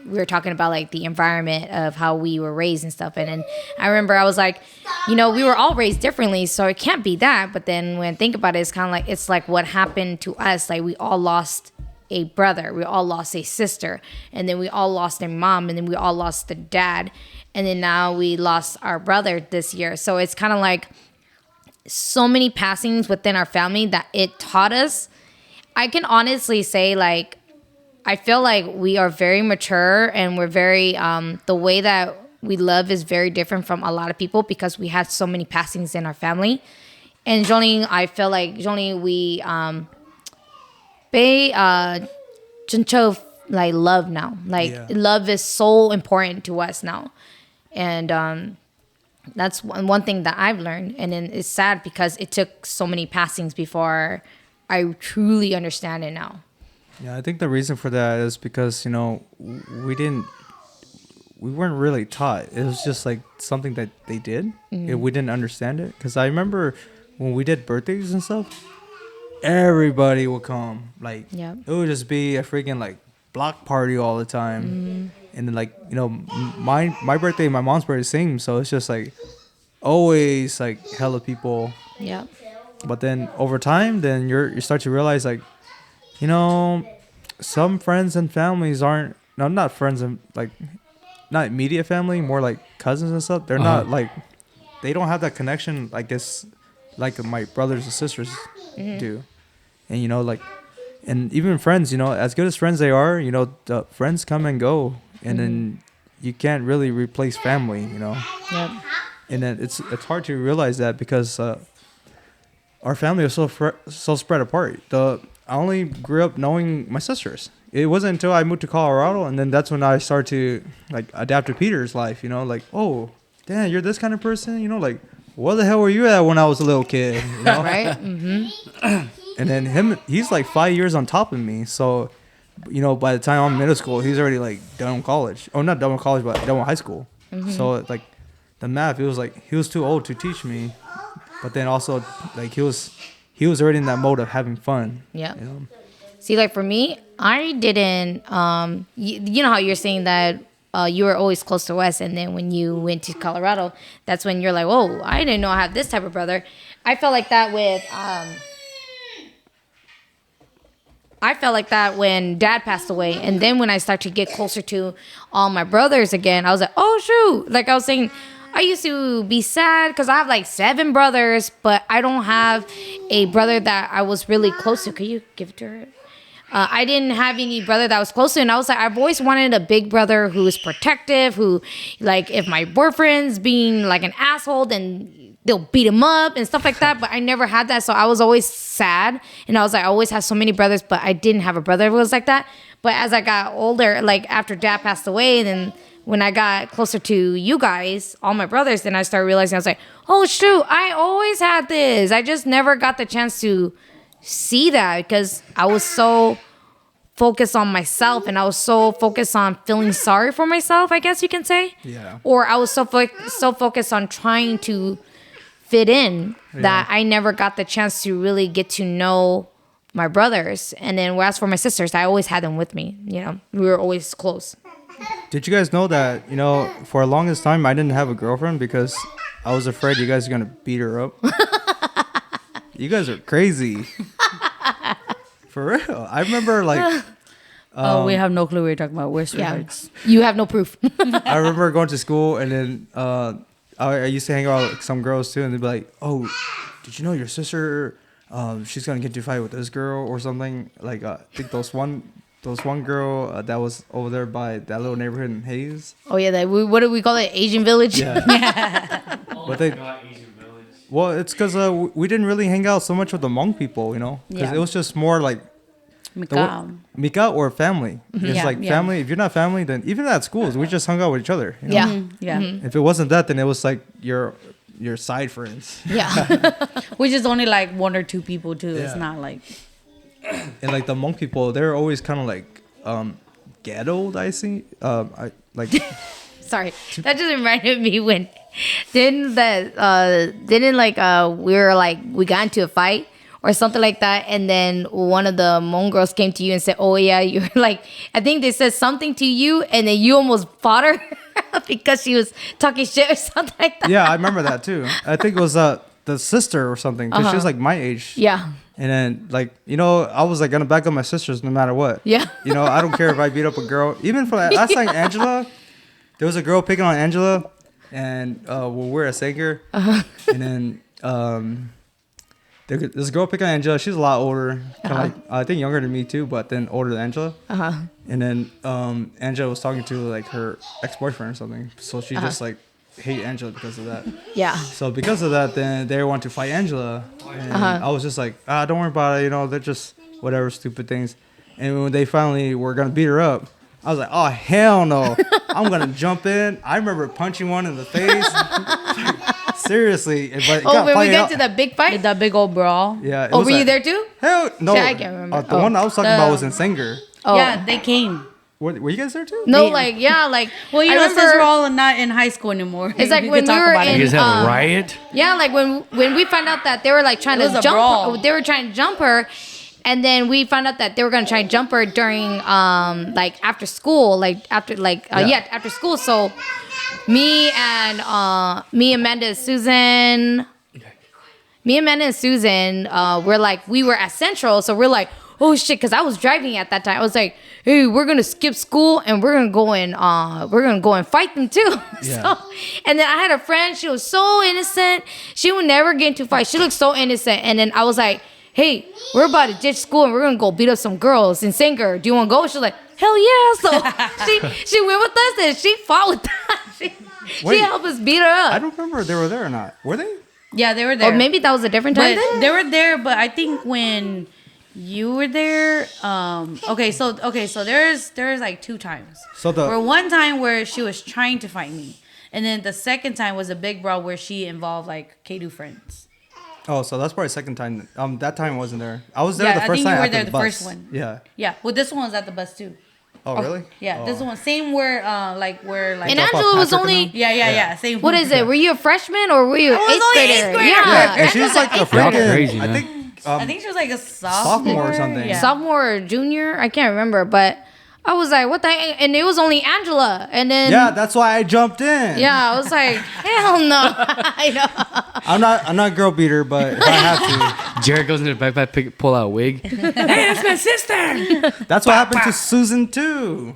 we were talking about like the environment of how we were raised and stuff. And I remember I was like, you know, we were all raised differently, so it can't be that. But then when I think about it, it's like what happened to us. Like we all lost a brother, we all lost a sister, and then we all lost a mom, and then we all lost a dad, and then now we lost our brother this year. So it's kind of like so many passings within our family that it taught us. I can honestly say, like, I feel like we are very mature, and we're very, the way that we love is very different from a lot of people because we had so many passings in our family. And I feel like we, like love now. Like love is so important to us now. And, that's one thing that I've learned. And then it's sad because it took so many passings before I truly understand it now. Yeah, I think the reason for that is because, you know, we weren't really taught. It was just like something that they did. We didn't understand it. Because I remember when we did birthdays and stuff, everybody would come. Like, it would just be a freaking like block party all the time. And then, like, you know, my birthday and my mom's birthday same. So it's just like always like hella people. Yeah. But then over time, then you start to realize, like, you know, some friends and families not friends and like not immediate family, more like cousins and stuff. They're not like, they don't have that connection, I guess, like my brothers and sisters do. And, you know, like, and even friends, you know, as good as friends they are, you know, the friends come and go, and then you can't really replace family, you know. Yep. And then it's hard to realize that because our family was so spread apart. I only grew up knowing my sisters. It wasn't until I moved to Colorado, and then that's when I started to like adapt to Peter's life. You know, like, oh, damn, you're this kind of person. You know, like, where the hell were you at when I was a little kid? You know? Right. And then he's like 5 years on top of me. So you know, by the time I'm in middle school, he's already like done with college. Oh, not done with college, but done with high school. So like the math, it was like he was too old to teach me, but then also like he was already in that mode of having fun. Yeah. You know? See, like for me, I didn't. You know how you're saying that you were always close to Wes, and then when you went to Colorado, that's when you're like, "Whoa, I didn't know I have this type of brother." I felt like that with. I felt like that when Dad passed away, and then when I started to get closer to all my brothers again, I was like, "Oh shoot!" Like I was saying. I used to be sad because I have like 7 brothers, but I don't have a brother that I was really close to. Could you give it to her? I didn't have any brother that I was close to, and I was like, I've always wanted a big brother who is protective, who, like, if my boyfriend's being like an asshole, then they'll beat him up and stuff like that. But I never had that, so I was always sad, and I was like, I always had so many brothers, but I didn't have a brother who was like that. But as I got older, like after Dad passed away, then when I got closer to you guys, all my brothers, then I started realizing I was like, oh shoot, I always had this. I just never got the chance to see that because I was so focused on myself and I was so focused on feeling sorry for myself, I guess you can say. Yeah. Or I was so focused on trying to fit in that I never got the chance to really get to know my brothers. And then as for my sisters, I always had them with me. You know, we were always close. Did you guys know that, you know, for the longest time I didn't have a girlfriend because I was afraid you guys were going to beat her up? You guys are crazy. For real. I remember like... we have no clue what you're talking about. We're Yeah. sweethearts. You have no proof. I remember going to school and then I used to hang out with some girls too and they'd be like, oh, did you know your sister, she's going to get into a fight with this girl or something? Like, I think those one girl that was over there by that little neighborhood in Hayes. Oh yeah, what do we call it? Asian village? Yeah. But they... Well, it's because we didn't really hang out so much with the Hmong people, you know? Because Yeah. it was just more like... Mika or family. It's Yeah, like yeah. family. If you're not family, then even at schools, we just hung out with each other. You know? Yeah. Yeah. If it wasn't that, then it was like your side friends. Yeah. Which is only like 1 or 2 people too. It's Yeah. not like And like the Hmong people, they're always kind of like ghettoed. I see. I like. Sorry, that just reminded me when we were like we got into a fight or something like that, and then one of the Hmong girls came to you and said, "Oh yeah, you're like," I think they said something to you, and then you almost fought her because she was talking shit or something like that. Yeah, I remember that too. I think it was the sister or something because she was like my age. Yeah. And then, like, you know, I was like gonna back up my sisters no matter what. Yeah. You know, I don't care if I beat up a girl. Even for last time, Angela, there was a girl picking on Angela, and when we were at Sager, and then there's a girl picking on Angela. She's a lot older, kind of like I think younger than me too, but then older than Angela. And then Angela was talking to like her ex-boyfriend or something, so she just like hate Angela because of that. Yeah. So because of that, then they want to fight Angela. And I was just like, don't worry about it. You know, they're just whatever stupid things. And when they finally were going to beat her up, I was like, oh, hell no. I'm going to jump in. I remember punching one in the face. Seriously. But it got when we fighting got out. to the big fight? that big old brawl. Yeah. Oh, were you there too? Hell no. Yeah, I can't remember. The one I was talking about was in Sanger. Oh. Yeah, they came. Were you guys there too? No, They- like, yeah, like. Well, you I know, remember, since we're all not in high school anymore, It's like we when could talk we were about in- it. You guys had Um, a riot? Yeah, like when we found out that they were like trying It was to a jump brawl. her, they were trying to jump her, and then we found out that they were gonna try and jump her during like after school, like after after school. So me and Amanda and Susan, we were at Central, so we're like, oh shit, because I was driving at that time. I was like, hey, we're gonna skip school and we're gonna go and fight them too. Yeah. So, and then I had a friend, she was so innocent. She would never get into fight. She looked so innocent. And then I was like, hey, we're about to ditch school and we're gonna go beat up some girls in Sanger. Do you wanna go? She was like, hell yeah. So she went with us and she fought with us. She Wait. helped us beat her up. I don't remember if they were there or not. Were they? Yeah, they were there. Or maybe that was a different time But then? they were there, but I think when you were there, so there's like 2 times. So Or one time where she was trying to fight me, and then the second time was a big brawl where she involved like K2 friends. Oh, so that's probably second time. That time I wasn't there. I was there Yeah, the I first think you time were at there the the bus. first one. Yeah. Yeah. Well, this one was at the bus too. Oh, really? Yeah, Oh. this one same where where like And Drop off Angela was Patrick and only. them? yeah same. What is it? Were you a freshman or were you was eighth only grader? eighth grader. Yeah. And she was like a Y'all freaking. crazy, I man. think. I think she was like a sophomore or something. Yeah. Sophomore or junior, I can't remember, but I was like, what the? And it was only Angela, and then Yeah, that's why I jumped in. yeah, I was like, hell no. I know. I'm not a girl beater, but if I have Jared goes into the backpack, pull out a wig. Hey, that's my sister. to. That's what happened to Susan too.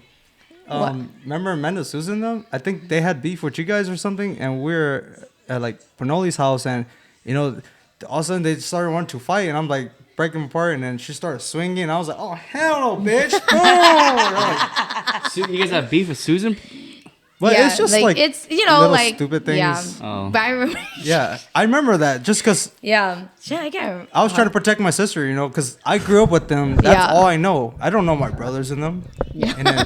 Remember Amanda Susan though? I think they had beef with you guys or something, and we're at like Panoli's house, and you know, all of a sudden they started wanting to fight, and I'm like breaking them apart, and then she started swinging, and I was like, oh hell no, bitch! Boom! Like, You guys have beef with Susan? but Yeah, it's just like it's you know little like stupid things. Yeah, Oh. but I remember. Yeah, I remember that just because Yeah, shit, I can't. I was trying to protect my sister, you know, because I grew up with them. That's Yeah. all I know. I don't know my brothers in them. Yeah. And then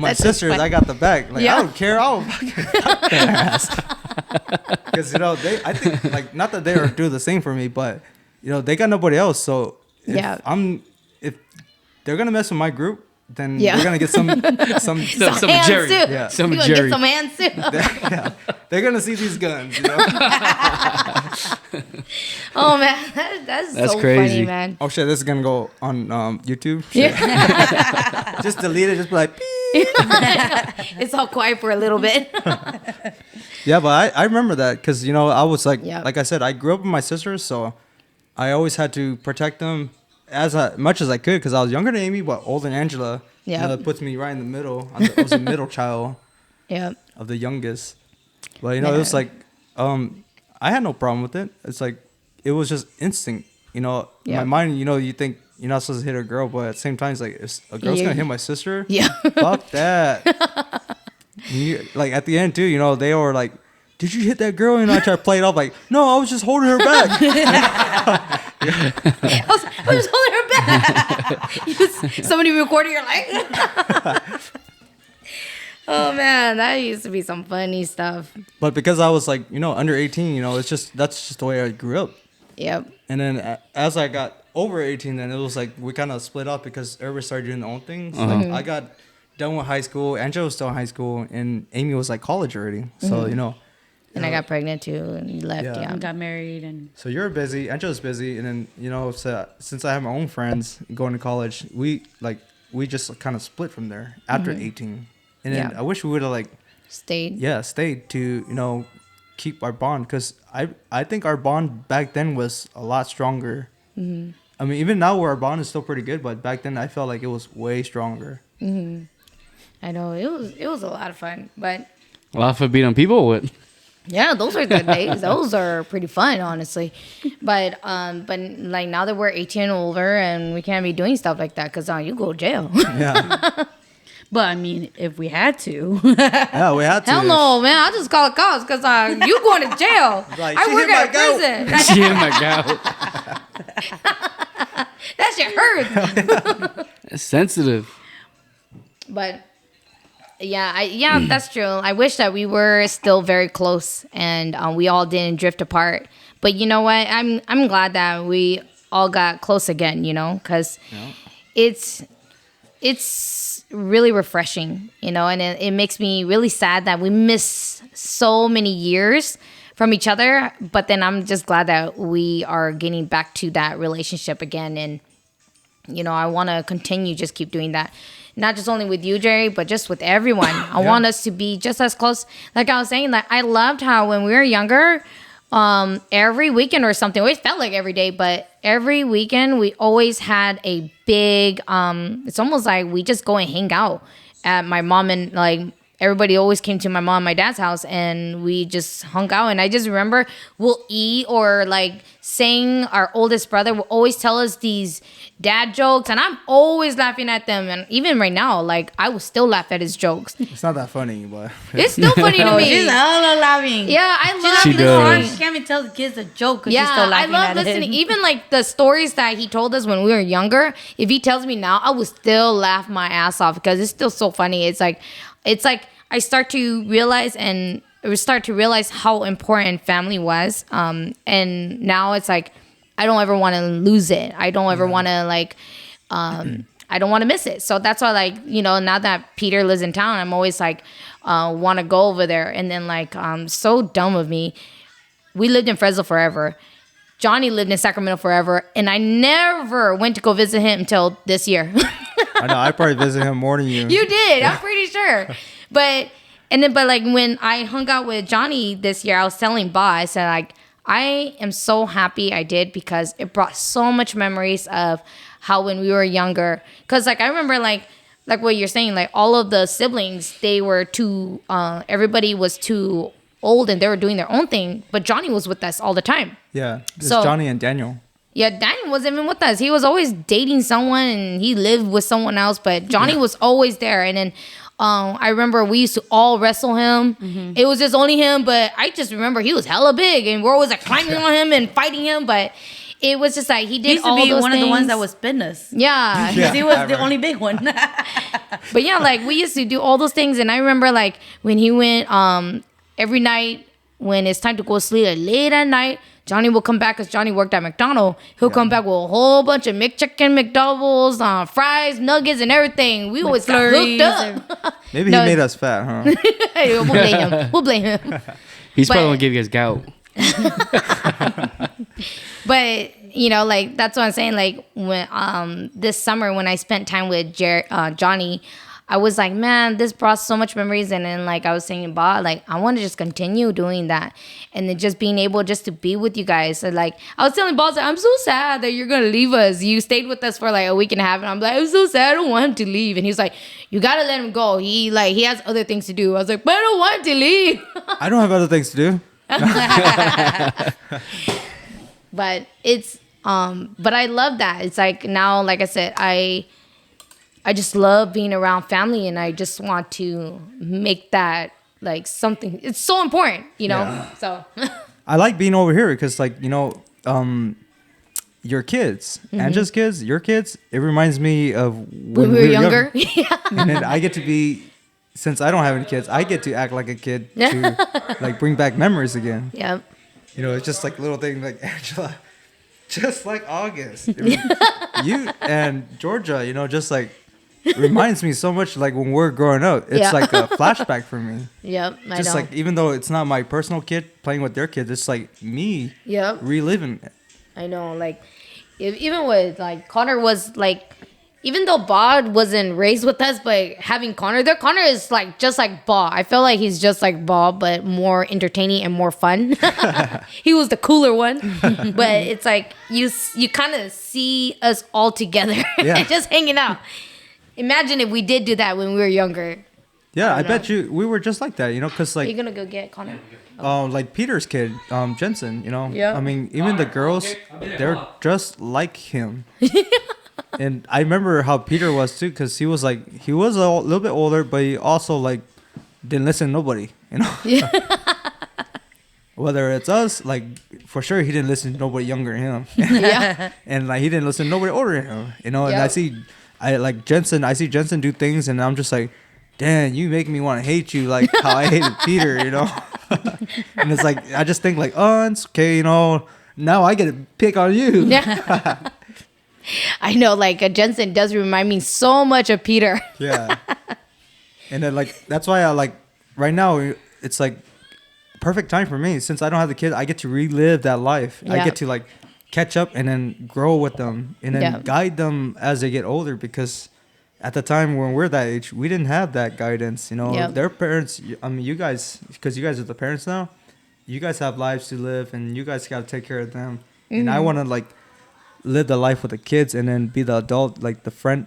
my That's just sisters, funny. I got the back. Like, Yeah. I don't care. I'll fucking fuck their ass. Because, you know, I think, like, not that they are do the same for me, but, you know, they got nobody else. So, if Yeah. if they're going to mess with my group, then Yeah. they're going to get some Some hands Jerry. too. Yeah. Some You gonna Jerry. get some hands too. yeah, they're going to see these guns, you know? Oh man, that's That's so crazy. funny, man. Oh, shit, this is going to go on YouTube. Yeah. Just delete it. Just be like, beep. It's all quiet for a little bit. Yeah, but I remember that because, you know, I was like, Yeah. like I said, I grew up with my sisters, so I always had to protect them as much as I could because I was younger than Amy, but older than Angela. Yeah. You know, that puts me right in the middle. I was a middle child Yeah. of the youngest. But, you know, it was Yeah. like, I had no problem with it. It's like, it was just instinct. You know, in Yeah. my mind, you know, you think you're not supposed to hit a girl, but at the same time, it's like, if a girl's Yeah. going to hit my sister, Yeah. fuck that. Like at the end too, you know, they were like, "Did you hit that girl?" And I tried to play it off like, "No, I was just holding her back." I was holding her back. Somebody recording your life. Oh man, that used to be some funny stuff. But because I was like, you know, under 18, you know, that's just the way I grew up. Yep. And then as I got over 18, then it was like we kind of split up because everybody started doing their own things. Like I got done with high school. Angela was still in high school, and Amy was like college already. So you know. And I got pregnant too and left. Yeah. Yeah. And got married and So you're busy. Angela's busy, and then you know, since I have my own friends going to college, we just kind of split from there after 18. And then Yeah. I wish we would have like Stayed. stayed to you know keep our bond because I think our bond back then was a lot stronger. Mm-hmm. I mean, even now where our bond is still pretty good, but back then I felt like it was way stronger. I know it was a lot of fun, but A lot of beat on people with. yeah, those are good days. Those are pretty fun, honestly. But like now that we're 18 and older and we can't be doing stuff like that because you go to jail. Yeah, but I mean, if we had to, yeah, we had to. Hell no, man! I just call the cops because you going to jail. Like, I she work hit at a my goat. prison. She hit my gout. That shit hurts. It's sensitive. But yeah, that's true. I wish that we were still very close and we all didn't drift apart. But you know what? I'm glad that we all got close again. You know, because it's really refreshing. You know, and it makes me really sad that we miss so many years from each other. But then I'm just glad that we are getting back to that relationship again. And you know, I want to continue just keep doing that. Not just only with you, Jerry, but just with everyone. I want us to be just as close. Like I was saying, like I loved how when we were younger, every weekend or something, it always felt like every day, but every weekend we always had a big, it's almost like we just go and hang out at my mom and like everybody always came to my mom and my dad's house and we just hung out. And I just remember we'll eat or like saying our oldest brother will always tell us these dad jokes and I'm always laughing at them. And even right now, like I will still laugh at his jokes. It's not that funny, but It's still funny to oh, me. she's hella laughing. Yeah, I love She listening. does. She can't even tell the kids a joke because Yeah, she's still I laughing love at listening. it. Even like the stories that he told us when we were younger. If he tells me now, I would still laugh my ass off because it's still so funny. It's like I start to realize and I start to realize how important family was. And now it's like I don't ever want to lose it. I don't ever want to like I don't want to miss it. So that's why, like, you know, now that Peter lives in town, I'm always like want to go over there. And then like so dumb of me. We lived in Fresno forever. Johnny lived in Sacramento forever, and I never went to go visit him until this year. I know. I probably visit him more than you. You did. I'm pretty sure. But like when I hung out with Johnny this year, I was telling Ba, I said like I am so happy I did because it brought so much memories of how when we were younger. Because like I remember like what you're saying, like all of the siblings, they were too. Everybody was too old and they were doing their own thing. But Johnny was with us all the time. Yeah. It's So- Johnny and Daniel. Yeah, Daniel wasn't even with us. He was always dating someone and he lived with someone else. But Johnny was always there. And then I remember we used to all wrestle him. It was just only him. But I just remember he was hella big. And we're always like climbing on him and fighting him. But it was just like he did He used to all be those one things. of the ones that was spin us. Yeah. Yeah. He was the Ever. only big one. But yeah, like we used to do all those things. And I remember like when he went every night when it's time to go sleep like, late at night, Johnny will come back because Johnny worked at McDonald's. He'll come back with a whole bunch of McChicken, McDoubles, fries, nuggets, and everything. We always got hooked up. Maybe No. he made us fat, huh? We'll blame him. We'll blame him. He's probably But- gonna give you guys gout. But you know, like that's what I'm saying. Like when this summer when I spent time with Johnny, I was like, man, this brought so much memories. And then like I was saying about like I want to just continue doing that, and then just being able just to be with you guys. So, like I was telling Boss, I'm so sad that you're gonna leave us. You stayed with us for like a week and a half, and I'm like, I'm so sad. I don't want him to leave. And he's like, you gotta let him go. He has other things to do. I was like, but I don't want him to leave. I don't have other things to do. But it's but I love that. It's like now, like I said, I just love being around family, and I just want to make that like something. It's so important, you know. Yeah. So I like being over here because, like, you know, your kids, Angela's kids, your kids, it reminds me of when we were younger, yeah, And then I get to be, since I don't have any kids, I get to act like a kid to like bring back memories again. yep, You know, it's just like little things like Angela, just like August. You and Georgia, you know, just like reminds me so much like when we're growing up. It's Yeah. like a flashback for me. yep. I Just know. like, even though it's not my personal kid playing with their kids, it's like me Yep. reliving it. I know, like, even with, like, Connor was, like, even though Bod wasn't raised with us, but having Connor there, Connor is, like, just like Bob. I feel like he's just like Bob, but more entertaining and more fun. He was the cooler one. But it's like, you kind of see us all together, Yeah. just hanging out. Imagine if we did do that when we were younger. Yeah, I don't know. bet you we were just like that, you know, because Are you like, going to go get Connor? like Peter's kid, Jensen, you know. Yeah. I mean, even the girls, they're just like him. And I remember how Peter was too, because he was a little bit older, but he also like didn't listen to nobody, you know. Yeah. Whether it's us, like for sure he didn't listen to nobody younger than him, Yeah. and like he didn't listen to nobody older than him, you know. And I Yep. see Jensen do things, and I'm just like, damn, you make me want to hate you like how I hated Peter, you know. And it's like I just think like, oh, it's okay, you know. Now I get to pick on you. Yeah. I know, like, Jensen does remind me so much of Peter. Yeah. And then like that's why I like right now it's like perfect time for me since I don't have the kids. I get to relive that life. I Yeah. get to like catch up and then grow with them and then Yeah. guide them as they get older, because at the time when we're that age, we didn't have that guidance. You know, Yep. their parents. I mean, you guys, because you guys are the parents now. You guys have lives to live, and you guys got to take care of them. And I want to like live the life with the kids, and then be the adult, like the fun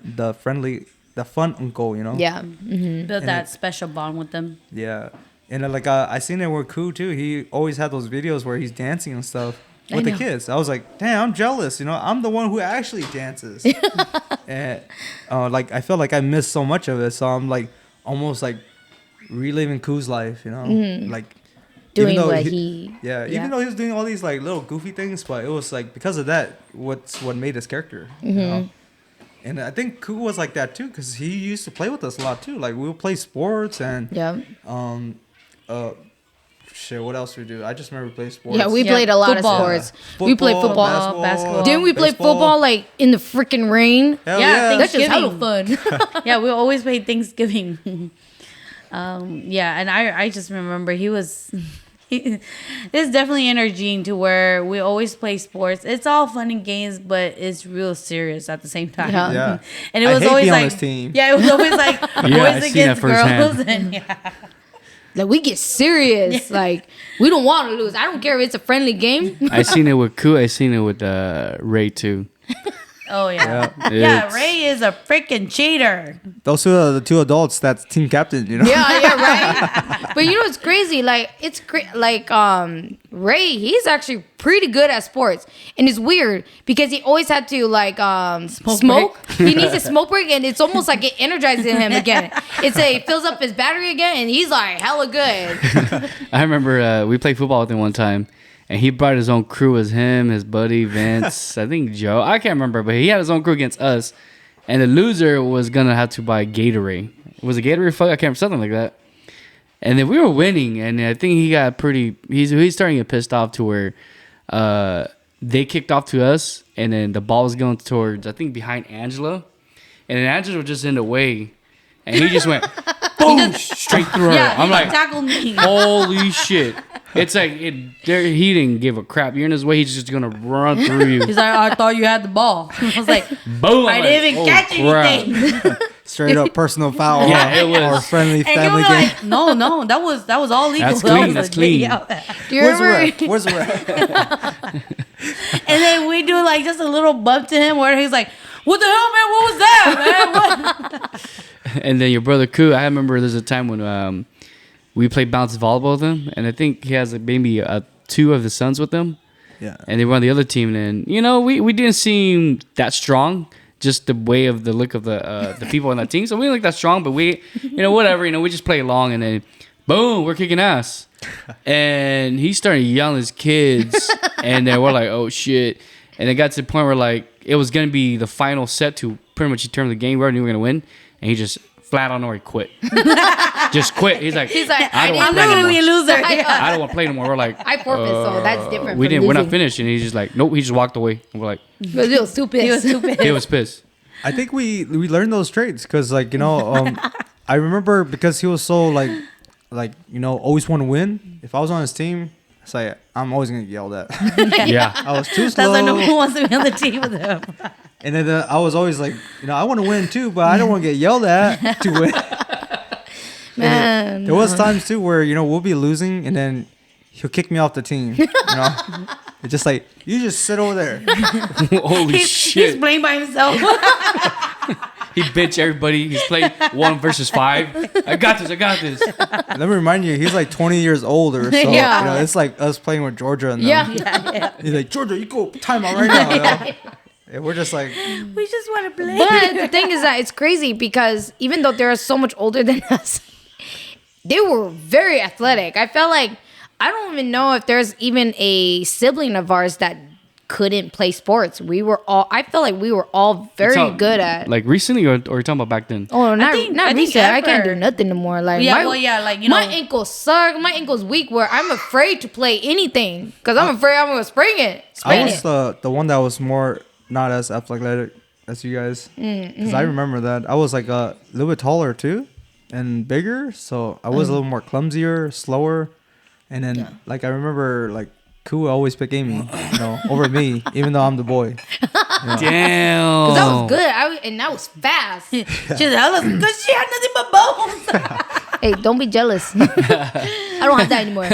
uncle. You know. Yeah. Build that special bond with them. Yeah, and then, like I seen it with Koo too. He always had those videos where he's dancing and stuff I with the know. kids. I was like, damn, I'm jealous. You know, I'm the one who actually dances. And like I feel like I missed so much of it. So I'm like almost like reliving Koo's life. You know, like Doing even though what yeah, even though he was doing all these like little goofy things, but it was like because of that, what made his character. You know? And I think Koo was like that too, because he used to play with us a lot too. Like we would play sports and Yeah. shit, what else we do? I just remember we played sports. Yeah, we Yeah, played a lot football. of sports. We played football. basketball. Didn't we play baseball. football like in the freaking rain? Hell Yeah, yeah. That's just hella Thanksgiving. fun. Yeah, we always played Thanksgiving. Yeah, and I just remember he was. It's definitely in our gene to where we always play sports. It's all fun and games, but it's real serious at the same time. Yeah. Yeah. And it I was hate always being on like this team. yeah, it was always like I boys seen that against girls. firsthand. And yeah. Like we get serious. Like we don't want to lose. I don't care if it's a friendly game. I seen it with Ku. I seen it with Ray too. Oh yeah. Yeah. Yeah, It's- Ray is a freaking cheater. Those are the two adults. That's team captain. You know. Yeah, right. But you know what's crazy? Like it's like Ray, he's actually pretty good at sports, and it's weird because he always had to like smoke. He needs a smoke break, and it's almost like it energizes him again. It fills up his battery again, and he's like hella good. I remember we played football with him one time, and he brought his own crew as him, his buddy Vince, I think Joe. I can't remember, but he had his own crew against us, and the loser was gonna have to buy Gatorade. Was it Gatorade? Fuck, I can't remember, something like that. And then we were winning, and I think he got pretty. He's starting to get pissed off to where they kicked off to us, and then the ball was going towards I think behind Angela, and then Angela was just in the way, and he just went boom straight through her. Yeah, I'm he like, tackled me. holy shit! It's like he didn't give a crap. You're in his way. He's just gonna run through you. He's like, I thought you had the ball. I was like, Boom! I I'm didn't even like, catch oh, crap. anything. Straight up personal foul. Yeah, it was. Or friendly And you family were game. like, no, that was all legal. That's That clean, was that's legit. clean. Yeah. Do you Where's the remember? ref? Where's the ref? And then we do like just a little bump to him where he's like, what the hell, man? What was that, man? What? And then your brother Ku, I remember there's a time when we played bounce volleyball with him, and I think he has like maybe two of the sons with him, Yeah. and they were on the other team. And we didn't seem that strong, just the way of the look of the people on that team. So we didn't look that strong, but we, whatever, we just play along, and then boom, we're kicking ass. And he started yelling at his kids, and then we're like, oh shit. And it got to the point where like it was gonna be the final set to pretty much determine the game. We already knew we were gonna win, and he just flat on or he quit. Just quit. He's like, I don't want I'm to play not no gonna be a more. loser. I don't want to play no more. We're like, I forfeit, so that's different. we from didn't. We're not losing. finished. And he's just like, nope. He just walked away. And we're like, He was too pissed. He was stupid. he was pissed. I think we learned those traits because I remember because he was so always want to win. If I was on his team, it's like I'm always gonna get yelled at. Yeah. I was too That's slow. why no one wants to be on the team with him. And then I was always like, I want to win too, but I don't want to get yelled at to win. Man. There was times too where we'll be losing and then he'll kick me off the team. It's just like you just sit over there. Holy He's shit. playing by himself. He bitch everybody. He's playing 1 versus 5. I got this. Let me remind you, he's like 20 years older, so Yeah. it's like us playing with Georgia and them. Yeah. He's like, Georgia, you go time out right now. And we're just like, We just want to play. But the thing is that it's crazy because even though they're so much older than us, they were very athletic. I felt like I don't even know if there's even a sibling of ours that couldn't play sports. I felt like we were all very good at. Like recently, or you're talking about back then? Oh, not think recent. I can't ever. do nothing anymore. Like Yeah, my, well, yeah, like, my ankles suck. My ankle's weak. Where I'm afraid to play anything because I'm afraid I'm gonna sprain it. I Sprain was it. the one that was more not as athletic as you guys. Because I remember that. I was like a little bit taller too and bigger. So I was a little more clumsier, slower. And then I remember Ku always pick Amy, over me, even though I'm the boy. Damn. Cause I was good. I was fast. She's like, because she had nothing but bones. Hey, don't be jealous. I don't have that anymore. I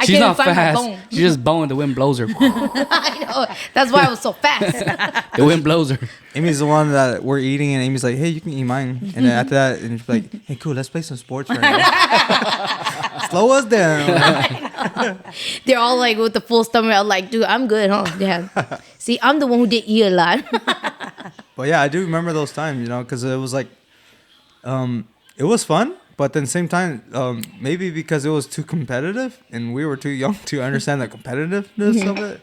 She's can't not even find fast. my bone. She's just bone. The wind blows her. I know. That's why I was so fast. The wind blows her. Amy's the one that we're eating, and Amy's like, "Hey, you can eat mine." And then after that, and she's like, "Hey, cool, let's play some sports right now. Slow us down." They're all like with the full stomach. I'm like, dude, I'm good, huh? Yeah. See, I'm the one who did eat a lot. But yeah, I do remember those times, because it was it was fun, but then same time, maybe because it was too competitive and we were too young to understand the competitiveness of it,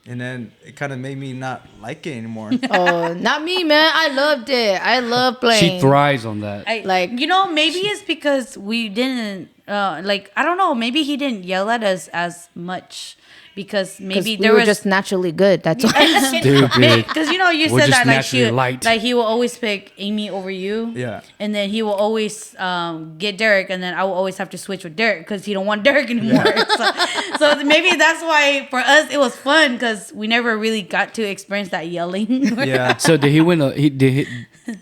and then it kind of made me not like it anymore. Oh, not me, man. I loved it. I love playing. She thrives on that. Like- maybe it's because we didn't like I don't know, maybe he didn't yell at us as much because maybe We there were was just naturally good. That's why. Stupid. because you know you We're said just that like naturally light. he will always pick Amy over you. Yeah. And then he will always get Derek, and then I will always have to switch with Derek because he don't want Derek anymore. So maybe that's why for us it was fun because we never really got to experience that yelling. Yeah. So did he win?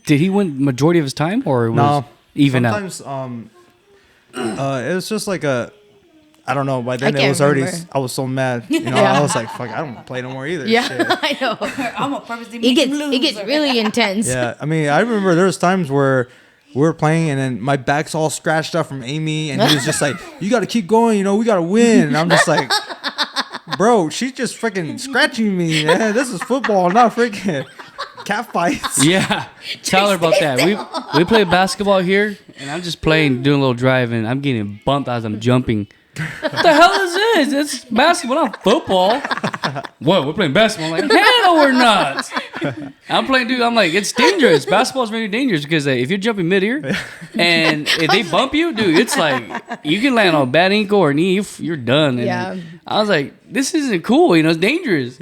Did he win majority of his time, or was No. even out? Sometimes it was just like a, I don't know. By then it can't was already. remember. I was so mad. You know, I was like, "Fuck, I don't play no more either." Yeah, Shit. I know. I'm gonna purposely make It him lose. gets really intense. Yeah, I mean, I remember there was times where we were playing and then my back's all scratched up from Amy, and he was just like, "You got to keep going. You know, we got to win." And I'm just like, "Bro, she's just freaking scratching me. Man. This is football, not freaking cat fights." Yeah, tell her about that. We play basketball here, and I'm just playing, doing a little drive, and I'm getting bumped as I'm jumping. What the hell is this? It's basketball, not football. What? We're playing basketball. I'm like, hell no, we're not. I'm playing, dude. I'm like, it's dangerous. Basketball's very dangerous because if you're jumping mid-ear and if they bump you, dude, it's like you can land on a bad ankle or knee. You're done. And Yeah. I was like, this isn't cool. You know, it's dangerous.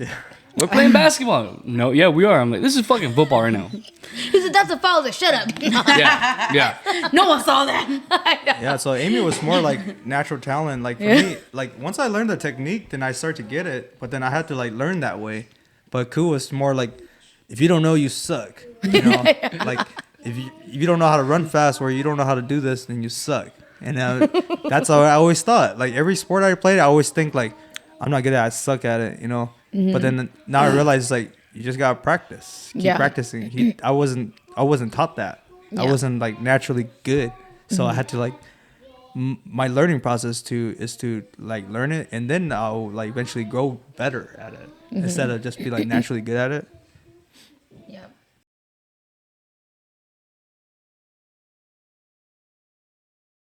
We're playing basketball. No, yeah, we are. I'm like, this is fucking football right now. He said, "That's a foul." Like, shut up. Yeah. No one saw that. Yeah, so Amy was more like natural talent. Like for me, like once I learned the technique, then I started to get it. But then I had to like learn that way. But Ku was more like, if you don't know, you suck. You know, like if you don't know how to run fast or you don't know how to do this, then you suck. And that's how I always thought. Like every sport I played, I always think like, I'm not good at it, I suck at it. You know. But then now I realize like you just gotta practice, keep practicing. I wasn't taught that. I Yeah. wasn't like naturally good, so I had to like my learning process is to like learn it, and then I'll like eventually grow better at it instead of just be like naturally good at it.